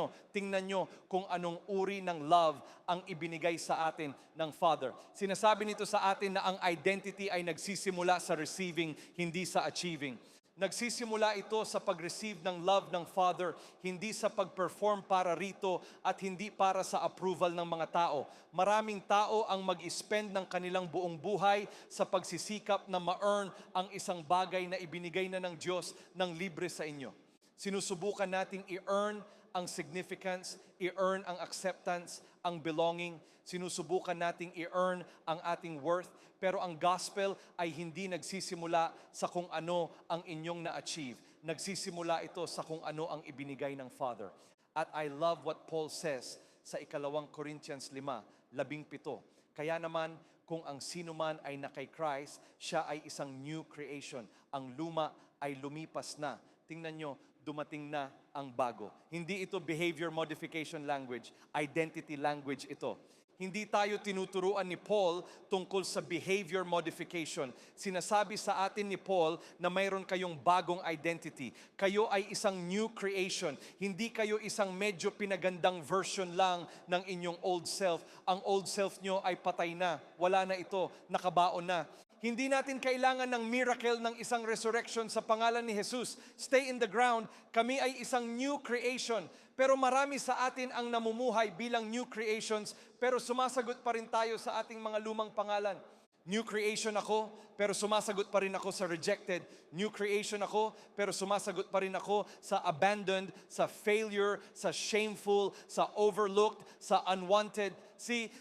Speaker 1: nyo kung anong uri ng love ang ibinigay sa atin ng Father. Sinasabi nito sa atin na ang identity ay nagsisimula sa receiving, hindi sa achieving. Nagsisimula ito sa pag-receive ng love ng Father, hindi sa pag-perform para rito at hindi para sa approval ng mga tao. Maraming tao ang mag-spend ng kanilang buong buhay sa pagsisikap na ma-earn ang isang bagay na ibinigay na ng Diyos ng libre sa inyo. Sinusubukan nating i-earn ang significance, i-earn ang acceptance, ang belonging. Sinusubukan nating i-earn ang ating worth. Pero ang gospel ay hindi nagsisimula sa kung ano ang inyong na-achieve. Nagsisimula ito sa kung ano ang ibinigay ng Father. At I love what Paul says sa 2 Corinthians 5:17. Kaya naman, kung ang sino man ay na kay Christ, siya ay isang new creation. Ang luma ay lumipas na. Tingnan nyo, dumating na ang bago. Hindi ito behavior modification language, identity language ito. Hindi tayo tinuturuan ni Paul tungkol sa behavior modification. Sinasabi sa atin ni Paul na mayroon kayong bagong identity. Kayo ay isang new creation. Hindi kayo isang medyo pinagandang version lang ng inyong old self. Ang old self nyo ay patay na. Wala na ito. Nakabaon na. Hindi natin kailangan ng miracle ng isang resurrection sa pangalan ni Jesus. Stay in the ground. Kami ay isang new creation. Pero marami sa atin ang namumuhay bilang new creations, pero sumasagot pa rin tayo sa ating mga lumang pangalan. New creation ako, pero sumasagot pa rin ako sa rejected. New creation ako, pero sumasagot pa rin ako sa abandoned, sa failure, sa shameful, sa overlooked, sa unwanted.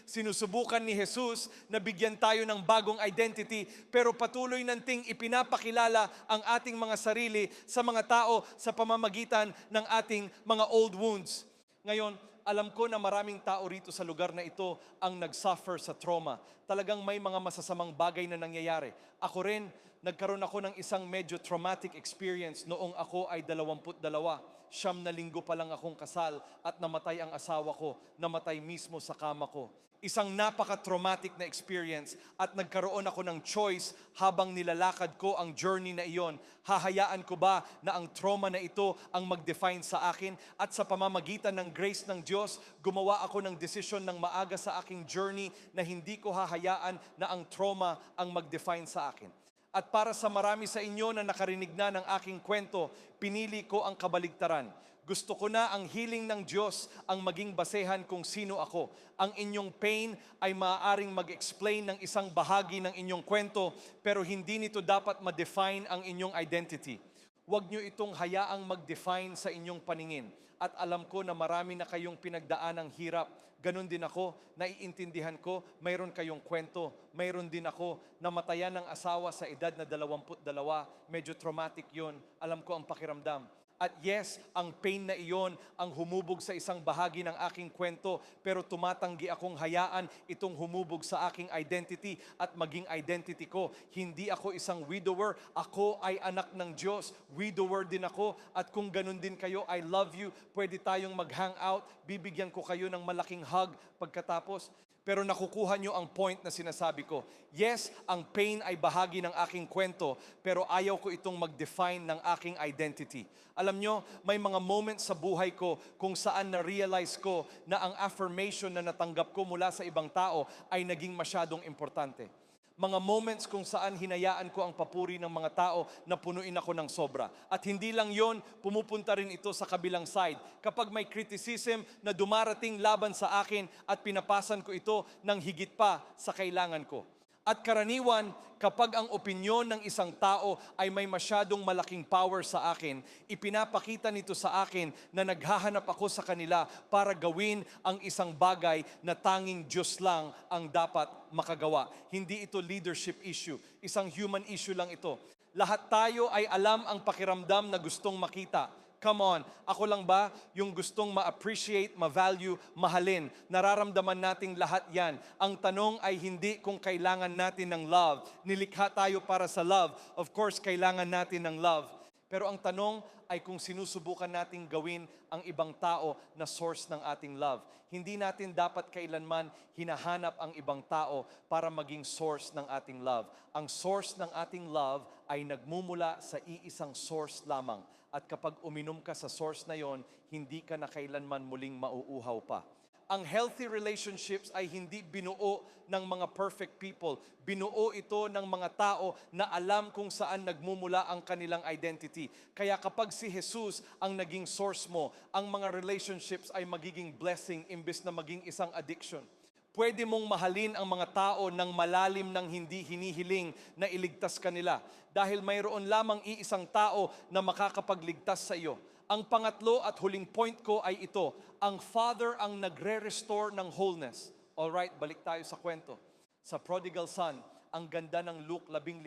Speaker 1: Sinusubukan ni Jesus na bigyan tayo ng bagong identity, pero patuloy nanting ipinapakilala ang ating mga sarili sa mga tao sa pamamagitan ng ating mga old wounds. Ngayon, alam ko na maraming tao rito sa lugar na ito ang nagsuffer sa trauma. Talagang may mga masasamang bagay na nangyayari. Ako rin, Nagkaroon ako ng isang medyo traumatic experience noong ako ay 22. 9 pa lang akong kasal at namatay ang asawa ko, namatay mismo sa kama ko. Isang napaka-traumatic na experience at nagkaroon ako ng choice habang nilalakad ko ang journey na iyon. Hahayaan ko ba na ang trauma na ito ang mag-define sa akin at sa pamamagitan ng grace ng Diyos, gumawa ako ng desisyon ng maaga sa aking journey na hindi ko hahayaan na ang trauma ang mag-define sa akin. At para sa marami sa inyo na nakarinig na ng aking kwento, pinili ko ang kabaligtaran. Gusto ko na ang healing ng Diyos ang maging basehan kung sino ako. Ang inyong pain ay maaaring mag-explain ng isang bahagi ng inyong kwento, pero hindi nito dapat ma-define ang inyong identity. Huwag nyo itong hayaang mag-define sa inyong paningin. At alam ko na marami na kayong pinagdaan ng hirap. Ganon din ako, naiintindihan ko, mayroon kayong kwento. Mayroon din ako, namatayan ng asawa sa edad na 22, medyo traumatic yun. Alam ko ang pakiramdam. At yes, ang pain na iyon ang humubog sa isang bahagi ng aking kwento, pero tumatanggi akong hayaan itong humubog sa aking identity at maging identity ko. Hindi ako isang widower, ako ay anak ng Diyos. Widower din ako at kung ganun din kayo, I love you. Pwede tayong mag-hangout, bibigyan ko kayo ng malaking hug pagkatapos. Pero nakukuha nyo ang point na sinasabi ko. Yes, ang pain ay bahagi ng aking kwento, pero ayaw ko itong mag-define ng aking identity. Alam nyo, may mga moments sa buhay ko kung saan na-realize ko na ang affirmation na natanggap ko mula sa ibang tao ay naging masyadong importante. Mga moments kung saan hinayaan ko ang papuri ng mga tao na punuin ako ng sobra. At hindi lang yon, pumupunta rin ito sa kabilang side. Kapag may criticism na dumarating laban sa akin at pinapasan ko ito ng higit pa sa kailangan ko. At karaniwan, kapag ang opinyon ng isang tao ay may masyadong malaking power sa akin, ipinapakita nito sa akin na naghahanap ako sa kanila para gawin ang isang bagay na tanging Diyos lang ang dapat makagawa. Hindi ito leadership issue, isang human issue lang ito. Lahat tayo ay alam ang pakiramdam na gustong makita. Come on, ako lang ba yung gustong ma-appreciate, ma-value, mahalin? Nararamdaman nating lahat yan. Ang tanong ay hindi kung kailangan natin ng love. Nilikha tayo para sa love. Of course, kailangan natin ng love. Pero ang tanong ay kung sinusubukan nating gawin ang ibang tao na source ng ating love. Hindi natin dapat kailanman hinahanap ang ibang tao para maging source ng ating love. Ang source ng ating love ay nagmumula sa iisang source lamang. At kapag uminom ka sa source na yon, hindi ka na kailanman muling mauuhaw pa. Ang healthy relationships ay hindi binuo ng mga perfect people. Binuo ito ng mga tao na alam kung saan nagmumula ang kanilang identity. Kaya kapag si Jesus ang naging source mo, ang mga relationships ay magiging blessing imbes na maging isang addiction. Pwede mong mahalin ang mga tao ng malalim ng hindi hinihiling na iligtas kanila dahil mayroon lamang iisang tao na makakapagligtas sa iyo. Ang pangatlo at huling point ko ay ito, ang Father ang nagre-restore ng wholeness. Alright, balik tayo sa kwento. Sa prodigal son, ang ganda ng Luke 15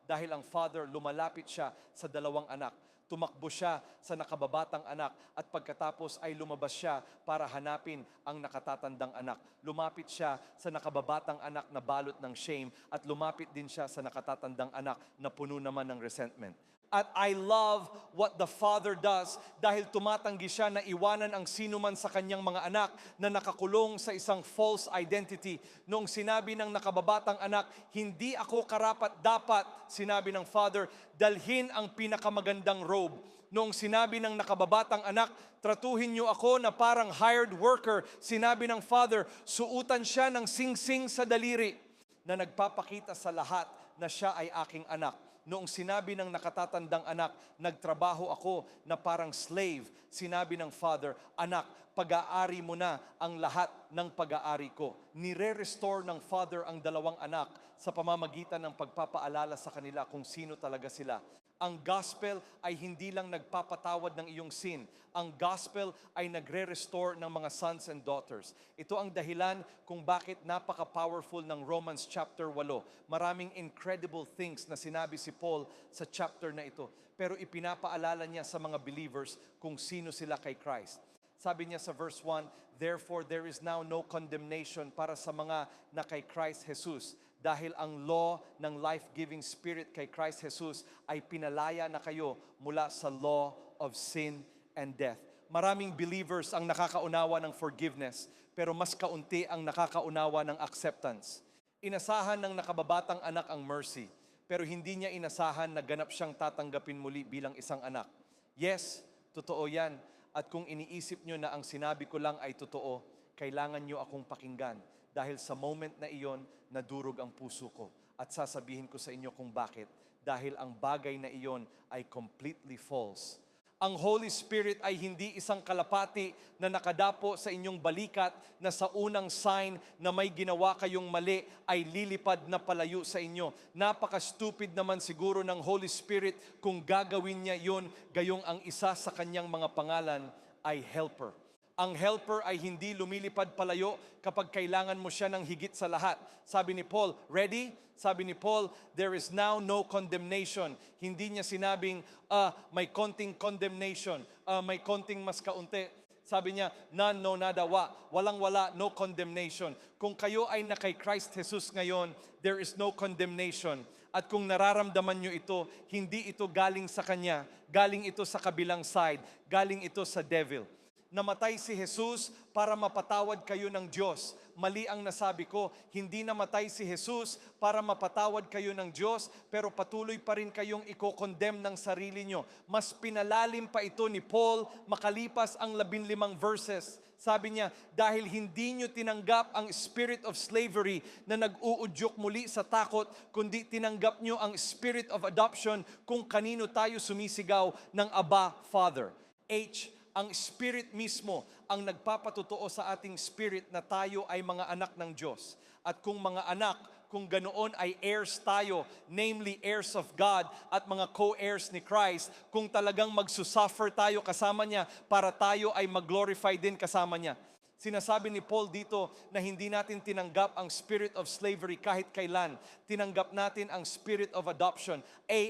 Speaker 1: dahil ang Father lumalapit siya sa 2 anak. Tumakbo siya sa nakababatang anak at pagkatapos ay lumabas siya para hanapin ang nakatatandang anak. Lumapit siya sa nakababatang anak na balot ng shame at lumapit din siya sa nakatatandang anak na puno naman ng resentment. At I love what the Father does dahil tumatanggi siya na iwanan ang sinuman sa kanyang mga anak na nakakulong sa isang false identity. Noong sinabi ng nakababatang anak, hindi ako karapat-dapat, sinabi ng Father, dalhin ang pinakamagandang robe. Noong sinabi ng nakababatang anak, tratuhin niyo ako na parang hired worker, sinabi ng Father, suutan siya ng singsing sa daliri na nagpapakita sa lahat na siya ay aking anak. Noong sinabi ng nakatatandang anak, nagtrabaho ako na parang slave, sinabi ng Father, anak, pag-aari mo na ang lahat ng pag-aari ko. Nire-restore ng Father ang 2 anak sa pamamagitan ng pagpapaalala sa kanila kung sino talaga sila. Ang gospel ay hindi lang nagpapatawad ng iyong sin. Ang gospel ay nagre-restore ng mga sons and daughters. Ito ang dahilan kung bakit napaka-powerful ng Romans chapter 8. Maraming incredible things na sinabi si Paul sa chapter na ito. Pero ipinapaalala niya sa mga believers kung sino sila kay Christ. Sabi niya sa verse 1, therefore there is now no condemnation para sa mga na kay Christ Jesus. dahil ang law ng life-giving spirit kay Christ Jesus ay pinalaya na kayo mula sa law of sin and death. Maraming believers ang nakakaunawa ng forgiveness, pero mas kaunti ang nakakaunawa ng acceptance. Inasahan ng nakababatang anak ang mercy, pero hindi niya inasahan na ganap siyang tatanggapin muli bilang isang anak. Yes, totoo yan. At kung iniisip nyo na ang sinabi ko lang ay totoo, kailangan nyo akong pakinggan. Dahil sa moment na iyon, nadurog ang puso ko. At sasabihin ko sa inyo kung bakit. Dahil ang bagay na iyon ay completely false. Ang Holy Spirit ay hindi isang kalapati na nakadapo sa inyong balikat na sa unang sign na may ginawa kayong mali ay lilipad na palayo sa inyo. Napaka-stupid naman siguro ng Holy Spirit kung gagawin niya yun, gayong ang isa sa kanyang mga pangalan ay helper. Ang helper ay hindi lumilipad palayo kapag kailangan mo siya ng higit sa lahat. Sabi ni Paul, ready? Sabi ni Paul, there is now no condemnation. Hindi niya sinabing, may konting condemnation, may konting mas kaunti. Sabi niya, none, no, nada, walang-wala, no condemnation. Kung kayo ay na kay Christ Jesus ngayon, there is no condemnation. At kung nararamdaman nyo ito, hindi ito galing sa Kanya, galing ito sa kabilang side, galing ito sa devil. Namatay si Jesus para mapatawad kayo ng Diyos. Mali ang nasabi ko, hindi namatay si Jesus para mapatawad kayo ng Diyos, pero patuloy pa rin kayong i-condemn ng sarili nyo. Mas pinalalim pa ito ni Paul makalipas ang 15 verses. Sabi niya, dahil hindi nyo tinanggap ang spirit of slavery na nag-uudyok muli sa takot, kundi tinanggap nyo ang spirit of adoption kung kanino tayo sumisigaw ng Abba, Father. Ang Spirit mismo ang nagpapatotoo sa ating spirit na tayo ay mga anak ng Diyos. At kung mga anak, kung ganoon ay heirs tayo, namely heirs of God at mga co-heirs ni Christ, kung talagang magsusuffer tayo kasama niya para tayo ay mag-glorify din kasama niya. Sinasabi ni Paul dito na hindi natin tinanggap ang spirit of slavery kahit kailan. Tinanggap natin ang spirit of adoption.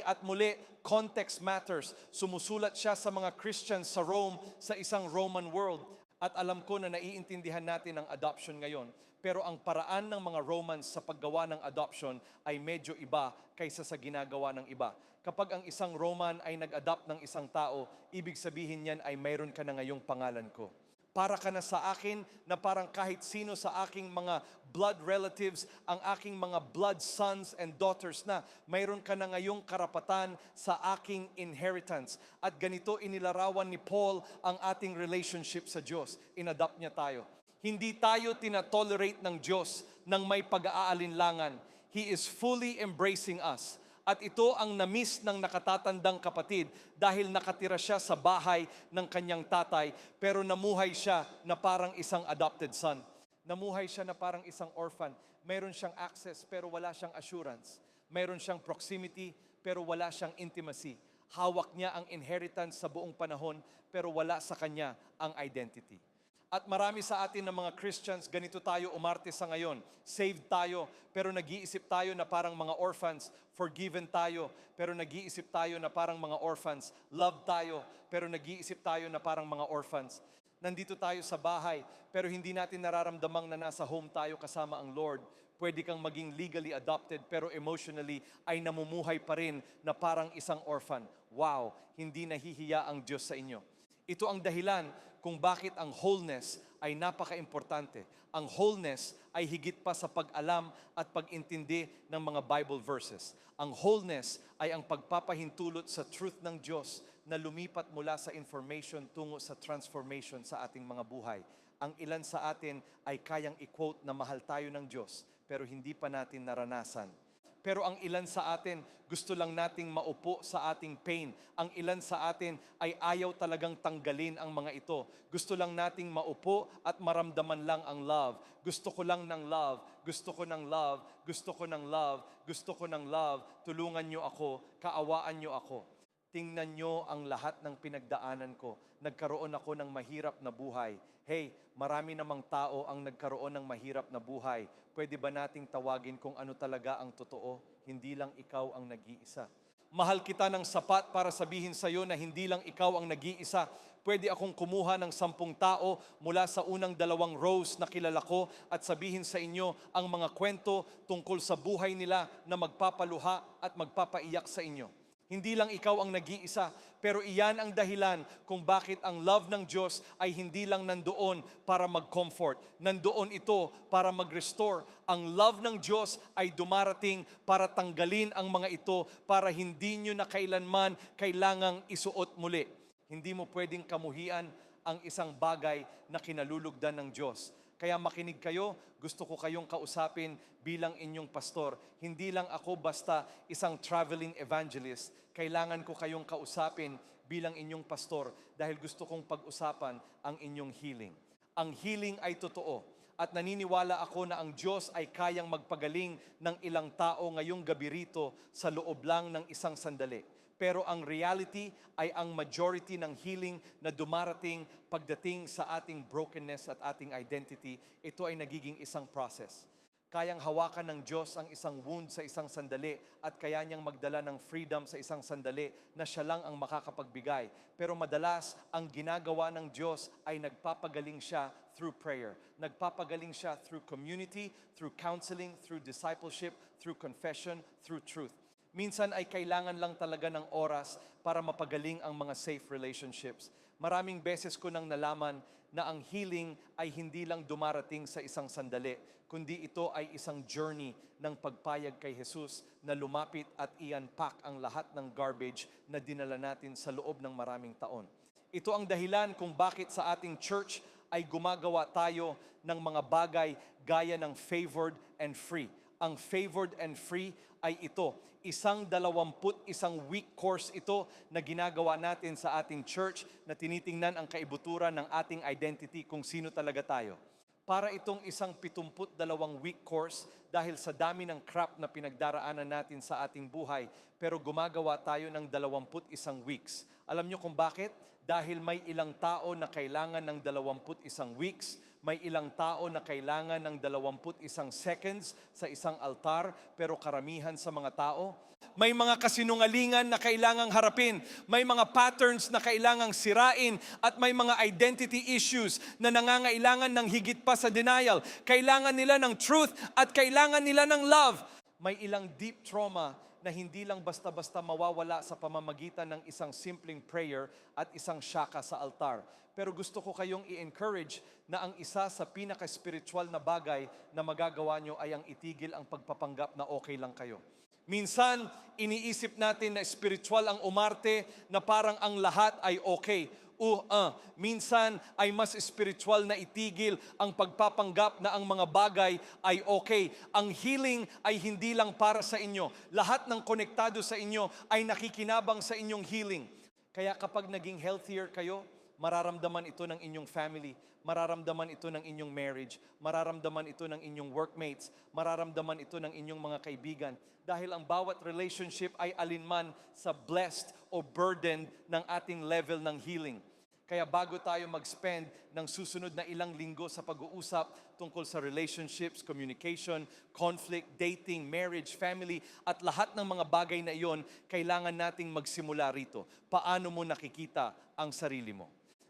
Speaker 1: At muli, context matters. Sumusulat siya sa mga Christians sa Rome, sa isang Roman world. At alam ko na naiintindihan natin ang adoption ngayon. Pero ang paraan ng mga Romans sa paggawa ng adoption ay medyo iba kaysa sa ginagawa ng iba. Kapag ang isang Roman ay nag-adopt ng isang tao, ibig sabihin niyan ay mayroon ka na ngayong pangalan ko. Para ka na sa akin na parang kahit sino sa aking mga blood relatives, ang aking mga blood sons and daughters na mayroon ka na ngayong karapatan sa aking inheritance. At ganito inilarawan ni Paul ang ating relationship sa Diyos. Inadopt niya tayo. Hindi tayo tinatolerate ng Diyos ng may pag-aalinlangan. He is fully embracing us. At ito ang na-miss ng nakatatandang kapatid dahil nakatira siya sa bahay ng kanyang tatay pero namuhay siya na parang isang adopted son. Namuhay siya na parang isang orphan. Mayroon siyang access pero wala siyang assurance. Mayroon siyang proximity pero wala siyang intimacy. Hawak niya ang inheritance sa buong panahon pero wala sa kanya ang identity. At marami sa atin na mga Christians, ganito tayo umarte sa ngayon. Saved tayo, pero nag-iisip tayo na parang mga orphans. Forgiven tayo, pero nag-iisip tayo na parang mga orphans. Loved tayo, pero nag-iisip tayo na parang mga orphans. Nandito tayo sa bahay, pero hindi natin nararamdamang na nasa home tayo kasama ang Lord. Pwede kang maging legally adopted, pero emotionally ay namumuhay pa rin na parang isang orphan. Wow, hindi nahihiya ang Diyos sa inyo. Ito ang dahilan kung bakit ang wholeness ay napaka-importante. Ang wholeness ay higit pa sa pag-alam at pag-intindi ng mga Bible verses. Ang wholeness ay ang pagpapahintulot sa truth ng Diyos na lumipat mula sa information tungo sa transformation sa ating mga buhay. Ang ilan sa atin ay kayang i-quote na mahal tayo ng Diyos, pero hindi pa natin naranasan. Pero ang ilan sa atin, gusto lang nating maupo sa ating pain. Ang ilan sa atin ay ayaw talagang tanggalin ang mga ito. Gusto lang nating maupo at maramdaman lang ang love. Gusto ko lang ng love. Gusto ko ng love. Gusto ko ng love. Gusto ko ng love. Tulungan niyo ako. Kaawaan niyo ako. Tingnan niyo ang lahat ng pinagdaanan ko. Nagkaroon ako ng mahirap na buhay. Hey, marami namang tao ang nagkaroon ng mahirap na buhay. Pwede ba nating tawagin kung ano talaga ang totoo? Hindi lang ikaw ang nag-iisa. Mahal kita ng sapat para sabihin sa iyo na hindi lang ikaw ang nag-iisa. Pwede akong kumuha ng 10 tao mula sa unang 2 rows na kilala ko at sabihin sa inyo ang mga kwento tungkol sa buhay nila na magpapaluha at magpapaiyak sa inyo. Hindi lang ikaw ang nag-iisa, pero iyan ang dahilan kung bakit ang love ng Diyos ay hindi lang nandoon para mag-comfort. Nandoon ito para mag-restore. Ang love ng Diyos ay dumarating para tanggalin ang mga ito para hindi nyo na kailanman kailangang isuot muli. Hindi mo pwedeng kamuhian ang isang bagay na kinalulugdan ng Diyos. Kaya makinig kayo, gusto ko kayong kausapin bilang inyong pastor. Hindi lang ako basta isang traveling evangelist. Kailangan ko kayong kausapin bilang inyong pastor dahil gusto kong pag-usapan ang inyong healing. Ang healing ay totoo at naniniwala ako na ang Diyos ay kayang magpagaling ng ilang tao ngayong gabi rito sa loob lang ng isang sandali. Pero ang reality ay ang majority ng healing na dumarating pagdating sa ating brokenness at ating identity, ito ay nagiging isang process. Kayang hawakan ng Diyos ang isang wound sa isang sandali at kaya niyang magdala ng freedom sa isang sandali na siya lang ang makakapagbigay. Pero madalas, ang ginagawa ng Diyos ay nagpapagaling siya through prayer. Nagpapagaling siya through community, through counseling, through discipleship, through confession, through truth. Minsan ay kailangan lang talaga ng oras para mapagaling ang mga safe relationships. Maraming beses ko nang nalaman na ang healing ay hindi lang dumarating sa isang sandali, kundi ito ay isang journey ng pagpayag kay Jesus na lumapit at i-unpack ang lahat ng garbage na dinala natin sa loob ng maraming taon. Ito ang dahilan kung bakit sa ating church ay gumagawa tayo ng mga bagay gaya ng favored and free. Ang favored and free ay ito. Isang 21 week course ito na ginagawa natin sa ating church na tinitingnan ang kaibuturan ng ating identity kung sino talaga tayo. Para itong isang 72 week course dahil sa dami ng crap na pinagdaraanan natin sa ating buhay, pero gumagawa tayo ng 21 weeks. Alam nyo kung bakit? Dahil may ilang tao na kailangan ng 21 weeks, may ilang tao na kailangan ng 21 seconds sa isang altar, pero karamihan sa mga tao, may mga kasinungalingan na kailangang harapin, may mga patterns na kailangang sirain, at may mga identity issues na nangangailangan ng higit pa sa denial. Kailangan nila ng truth at kailangan nila ng love. May ilang deep trauma na hindi lang basta-basta mawawala sa pamamagitan ng isang simpleng prayer at isang syaka sa altar. Pero gusto ko kayong i-encourage na ang isa sa pinaka-spiritual na bagay na magagawa nyo ay ang itigil ang pagpapanggap na okay lang kayo. Minsan, iniisip natin na spiritual ang umarte na parang ang lahat ay okay. Minsan ay mas spiritual na itigil ang pagpapanggap na ang mga bagay ay okay. Ang healing ay hindi lang para sa inyo. Lahat ng konektado sa inyo ay nakikinabang sa inyong healing. Kaya kapag naging healthier kayo, mararamdaman ito ng inyong family, mararamdaman ito ng inyong marriage, mararamdaman ito ng inyong workmates, mararamdaman ito ng inyong mga kaibigan. Dahil ang bawat relationship ay alinman sa blessed o burdened ng ating level ng healing. Kaya bago tayo mag-spend ng susunod na ilang linggo sa pag-uusap tungkol sa relationships, communication, conflict, dating, marriage, family, at lahat ng mga bagay na iyon, kailangan nating magsimula rito. Paano mo nakikita ang sarili mo?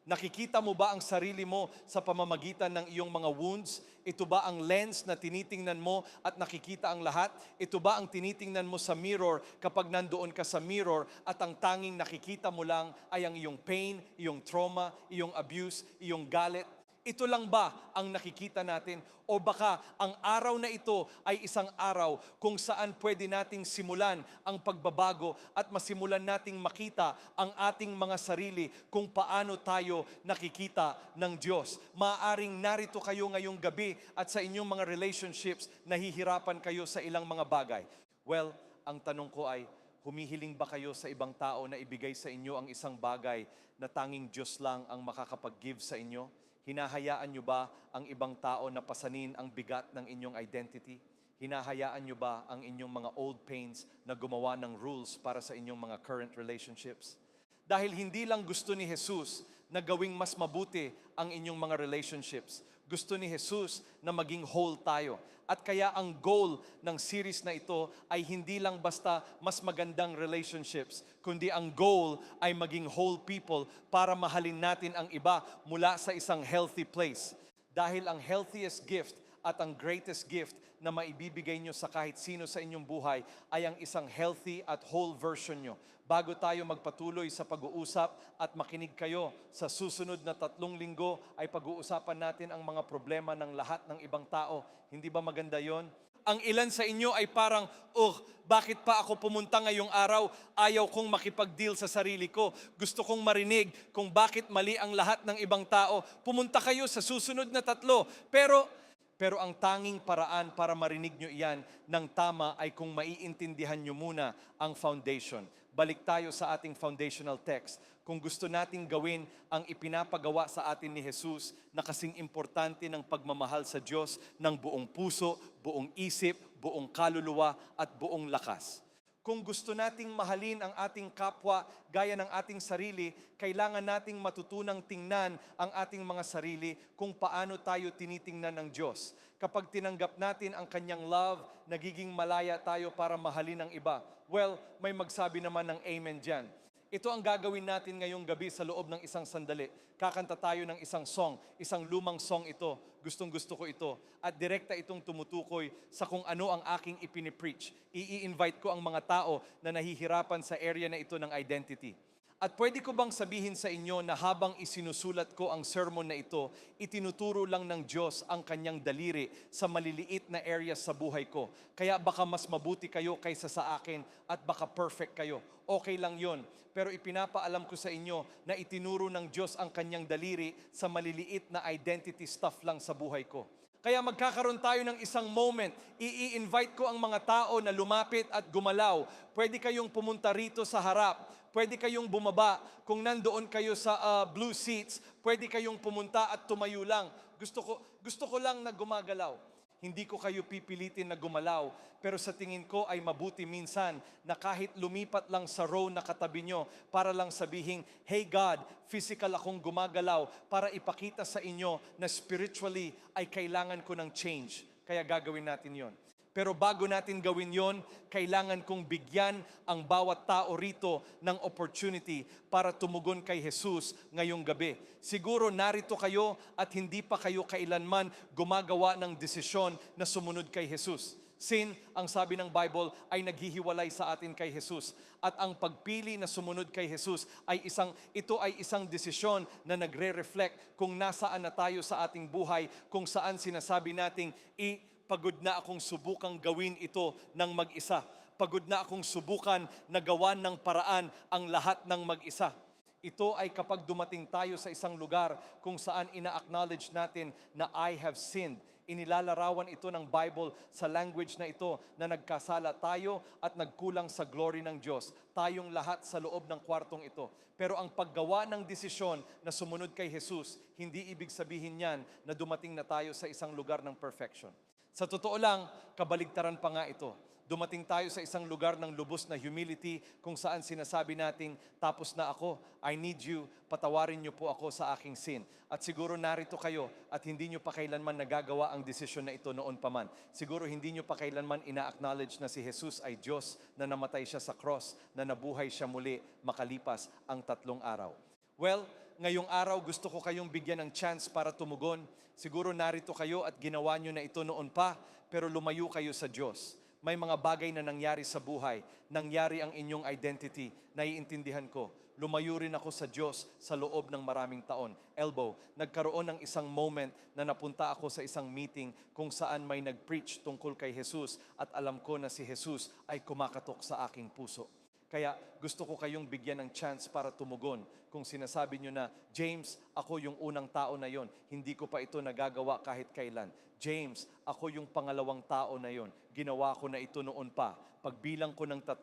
Speaker 1: Nakikita mo ba ang sarili mo sa pamamagitan ng iyong mga wounds? Ito ba ang lens na tinitingnan mo at nakikita ang lahat? Ito ba ang tinitingnan mo sa mirror kapag nandoon ka sa mirror at ang tanging nakikita mo lang ay ang iyong pain, iyong trauma, iyong abuse, iyong galit? Ito lang ba ang nakikita natin? O baka ang araw na ito ay isang araw kung saan pwede nating simulan ang pagbabago at masimulan nating makita ang ating mga sarili kung paano tayo nakikita ng Diyos. Maaaring narito kayo ngayong gabi at sa inyong mga relationships, nahihirapan kayo sa ilang mga bagay. Well, ang tanong ko ay, humihiling ba kayo sa ibang tao na ibigay sa inyo ang isang bagay na tanging Diyos lang ang makakapag-give sa inyo? Hinahayaan nyo ba ang ibang tao na pasanin ang bigat ng inyong identity? Hinahayaan nyo ba ang inyong mga old pains na gumawa ng rules para sa inyong mga current relationships? Dahil hindi lang gusto ni Jesus na gawing mas mabuti ang inyong mga relationships, Gusto ni Jesus na maging whole tayo. At kaya ang goal ng series na ito ay hindi lang basta mas magandang relationships, kundi ang goal ay maging whole people para mahalin natin ang iba mula sa isang healthy place. Dahil ang healthiest gift at ang greatest gift na maibibigay nyo sa kahit sino sa inyong buhay ay ang isang healthy at whole version nyo. Bago tayo magpatuloy sa pag-uusap at makinig kayo sa susunod na 3 linggo ay pag-uusapan natin ang mga problema ng lahat ng ibang tao. Hindi ba maganda yon? Ang ilan sa inyo ay parang, bakit pa ako pumunta ngayong araw? Ayaw kong makipag-deal sa sarili ko. Gusto kong marinig kung bakit mali ang lahat ng ibang tao. Pumunta kayo sa susunod na 3. Pero ang tanging paraan para marinig nyo iyan ng tama ay kung maiintindihan nyo muna ang foundation. Balik tayo sa ating foundational text. Kung gusto nating gawin ang ipinapagawa sa atin ni Jesus na kasing importante ng pagmamahal sa Diyos ng buong puso, buong isip, buong kaluluwa at buong lakas. Kung gusto nating mahalin ang ating kapwa gaya ng ating sarili, kailangan nating matutunang tingnan ang ating mga sarili kung paano tayo tinitingnan ng Diyos. Kapag tinanggap natin ang Kanyang love, nagiging malaya tayo para mahalin ang iba. Well, may magsabi naman ng amen dyan. Ito ang gagawin natin ngayong gabi sa loob ng isang sandali. Kakanta tayo ng isang song, isang lumang song ito. Gustong-gusto ko ito. At direkta itong tumutukoy sa kung ano ang aking ipinipreach. I-invite ko ang mga tao na nahihirapan sa area na ito ng identity. At pwede ko bang sabihin sa inyo na habang isinusulat ko ang sermon na ito, itinuturo lang ng Diyos ang Kanyang daliri sa maliliit na areas sa buhay ko. Kaya baka mas mabuti kayo kaysa sa akin at baka perfect kayo. Okay lang yon. Pero ipinapaalam ko sa inyo na itinuro ng Diyos ang Kanyang daliri sa maliliit na identity stuff lang sa buhay ko. Kaya magkakaroon tayo ng isang moment. I-invite ko ang mga tao na lumapit at gumalaw. Pwede kayong pumunta rito sa harap. Pwede kayong bumaba. Kung nandoon kayo sa blue seats, pwede kayong pumunta at tumayo lang. Gusto ko lang na gumagalaw. Hindi ko kayo pipilitin na gumalaw. Pero sa tingin ko ay mabuti minsan na kahit lumipat lang sa row na katabi nyo para lang sabihin, hey God, physical akong gumagalaw para ipakita sa inyo na spiritually ay kailangan ko ng change. Kaya gagawin natin yon. Pero bago natin gawin yon, kailangan kong bigyan ang bawat tao rito ng opportunity para tumugon kay Jesus ngayong gabi. Siguro narito kayo at hindi pa kayo kailanman gumagawa ng desisyon na sumunod kay Jesus. Sin, ang sabi ng Bible, ay naghihiwalay sa atin kay Jesus. At ang pagpili na sumunod kay Jesus ito ay isang desisyon na nagre-reflect kung nasaan na tayo sa ating buhay, kung saan sinasabi nating pagod na akong subukang gawin ito ng mag-isa. Pagod na akong subukan na gawan ng paraan ang lahat ng mag-isa. Ito ay kapag dumating tayo sa isang lugar kung saan ina-acknowledge natin na I have sinned. Inilalarawan ito ng Bible sa language na ito na nagkasala tayo at nagkulang sa glory ng Diyos. Tayong lahat sa loob ng kwartong ito. Pero ang paggawa ng desisyon na sumunod kay Jesus, hindi ibig sabihin yan na dumating na tayo sa isang lugar ng perfection. Sa totoo lang, kabaligtaran pa nga ito. Dumating tayo sa isang lugar ng lubos na humility kung saan sinasabi nating, tapos na ako, I need you, patawarin niyo po ako sa aking sin. At siguro narito kayo at hindi niyo pa kailanman nagagawa ang desisyon na ito noon pa man. Siguro hindi niyo pa kailanman ina-acknowledge na si Jesus ay Diyos, na namatay siya sa cross, na nabuhay siya muli makalipas ang 3 araw. Well, ngayong araw gusto ko kayong bigyan ng chance para tumugon. Siguro narito kayo at ginawa nyo na ito noon pa, pero lumayo kayo sa Diyos. May mga bagay na nangyari sa buhay, nangyari ang inyong identity, naiintindihan ko. Lumayo rin ako sa Diyos sa loob ng maraming taon. Nagkaroon ng isang moment na napunta ako sa isang meeting kung saan may nag-preach tungkol kay Jesus at alam ko na si Jesus ay kumakatok sa aking puso. Kaya gusto ko kayong bigyan ng chance para tumugon. Kung sinasabi nyo na, James, ako yung unang tao na yon. Hindi ko pa ito nagagawa kahit kailan. James, ako yung pangalawang tao na yon. Ginawa ko na ito noon pa. Pagbilang ko ng 3,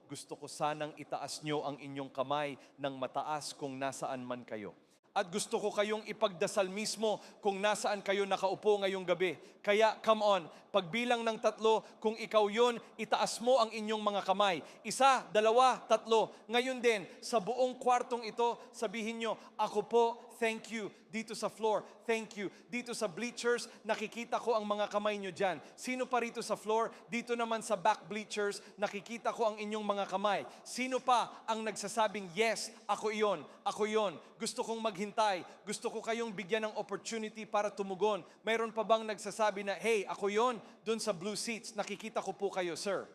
Speaker 1: gusto ko sanang itaas nyo ang inyong kamay ng mataas kung nasaan man kayo. At gusto ko kayong ipagdasal mismo kung nasaan kayo nakaupo ngayong gabi. Kaya, come on, pagbilang ng 3, kung ikaw yun, itaas mo ang inyong mga kamay. 1, 2, 3. Ngayon din, sa buong kwartong ito, sabihin nyo, ako po, thank you. Dito sa floor, thank you. Dito sa bleachers, nakikita ko ang mga kamay nyo dyan. Sino pa rito sa floor? Dito naman sa back bleachers, nakikita ko ang inyong mga kamay. Sino pa ang nagsasabing, yes, ako iyon, ako iyon. Gusto kong maghintay. Gusto ko kayong bigyan ng opportunity para tumugon. Mayroon pa bang nagsasabi na, hey, ako iyon, dun sa blue seats, nakikita ko po kayo, sir.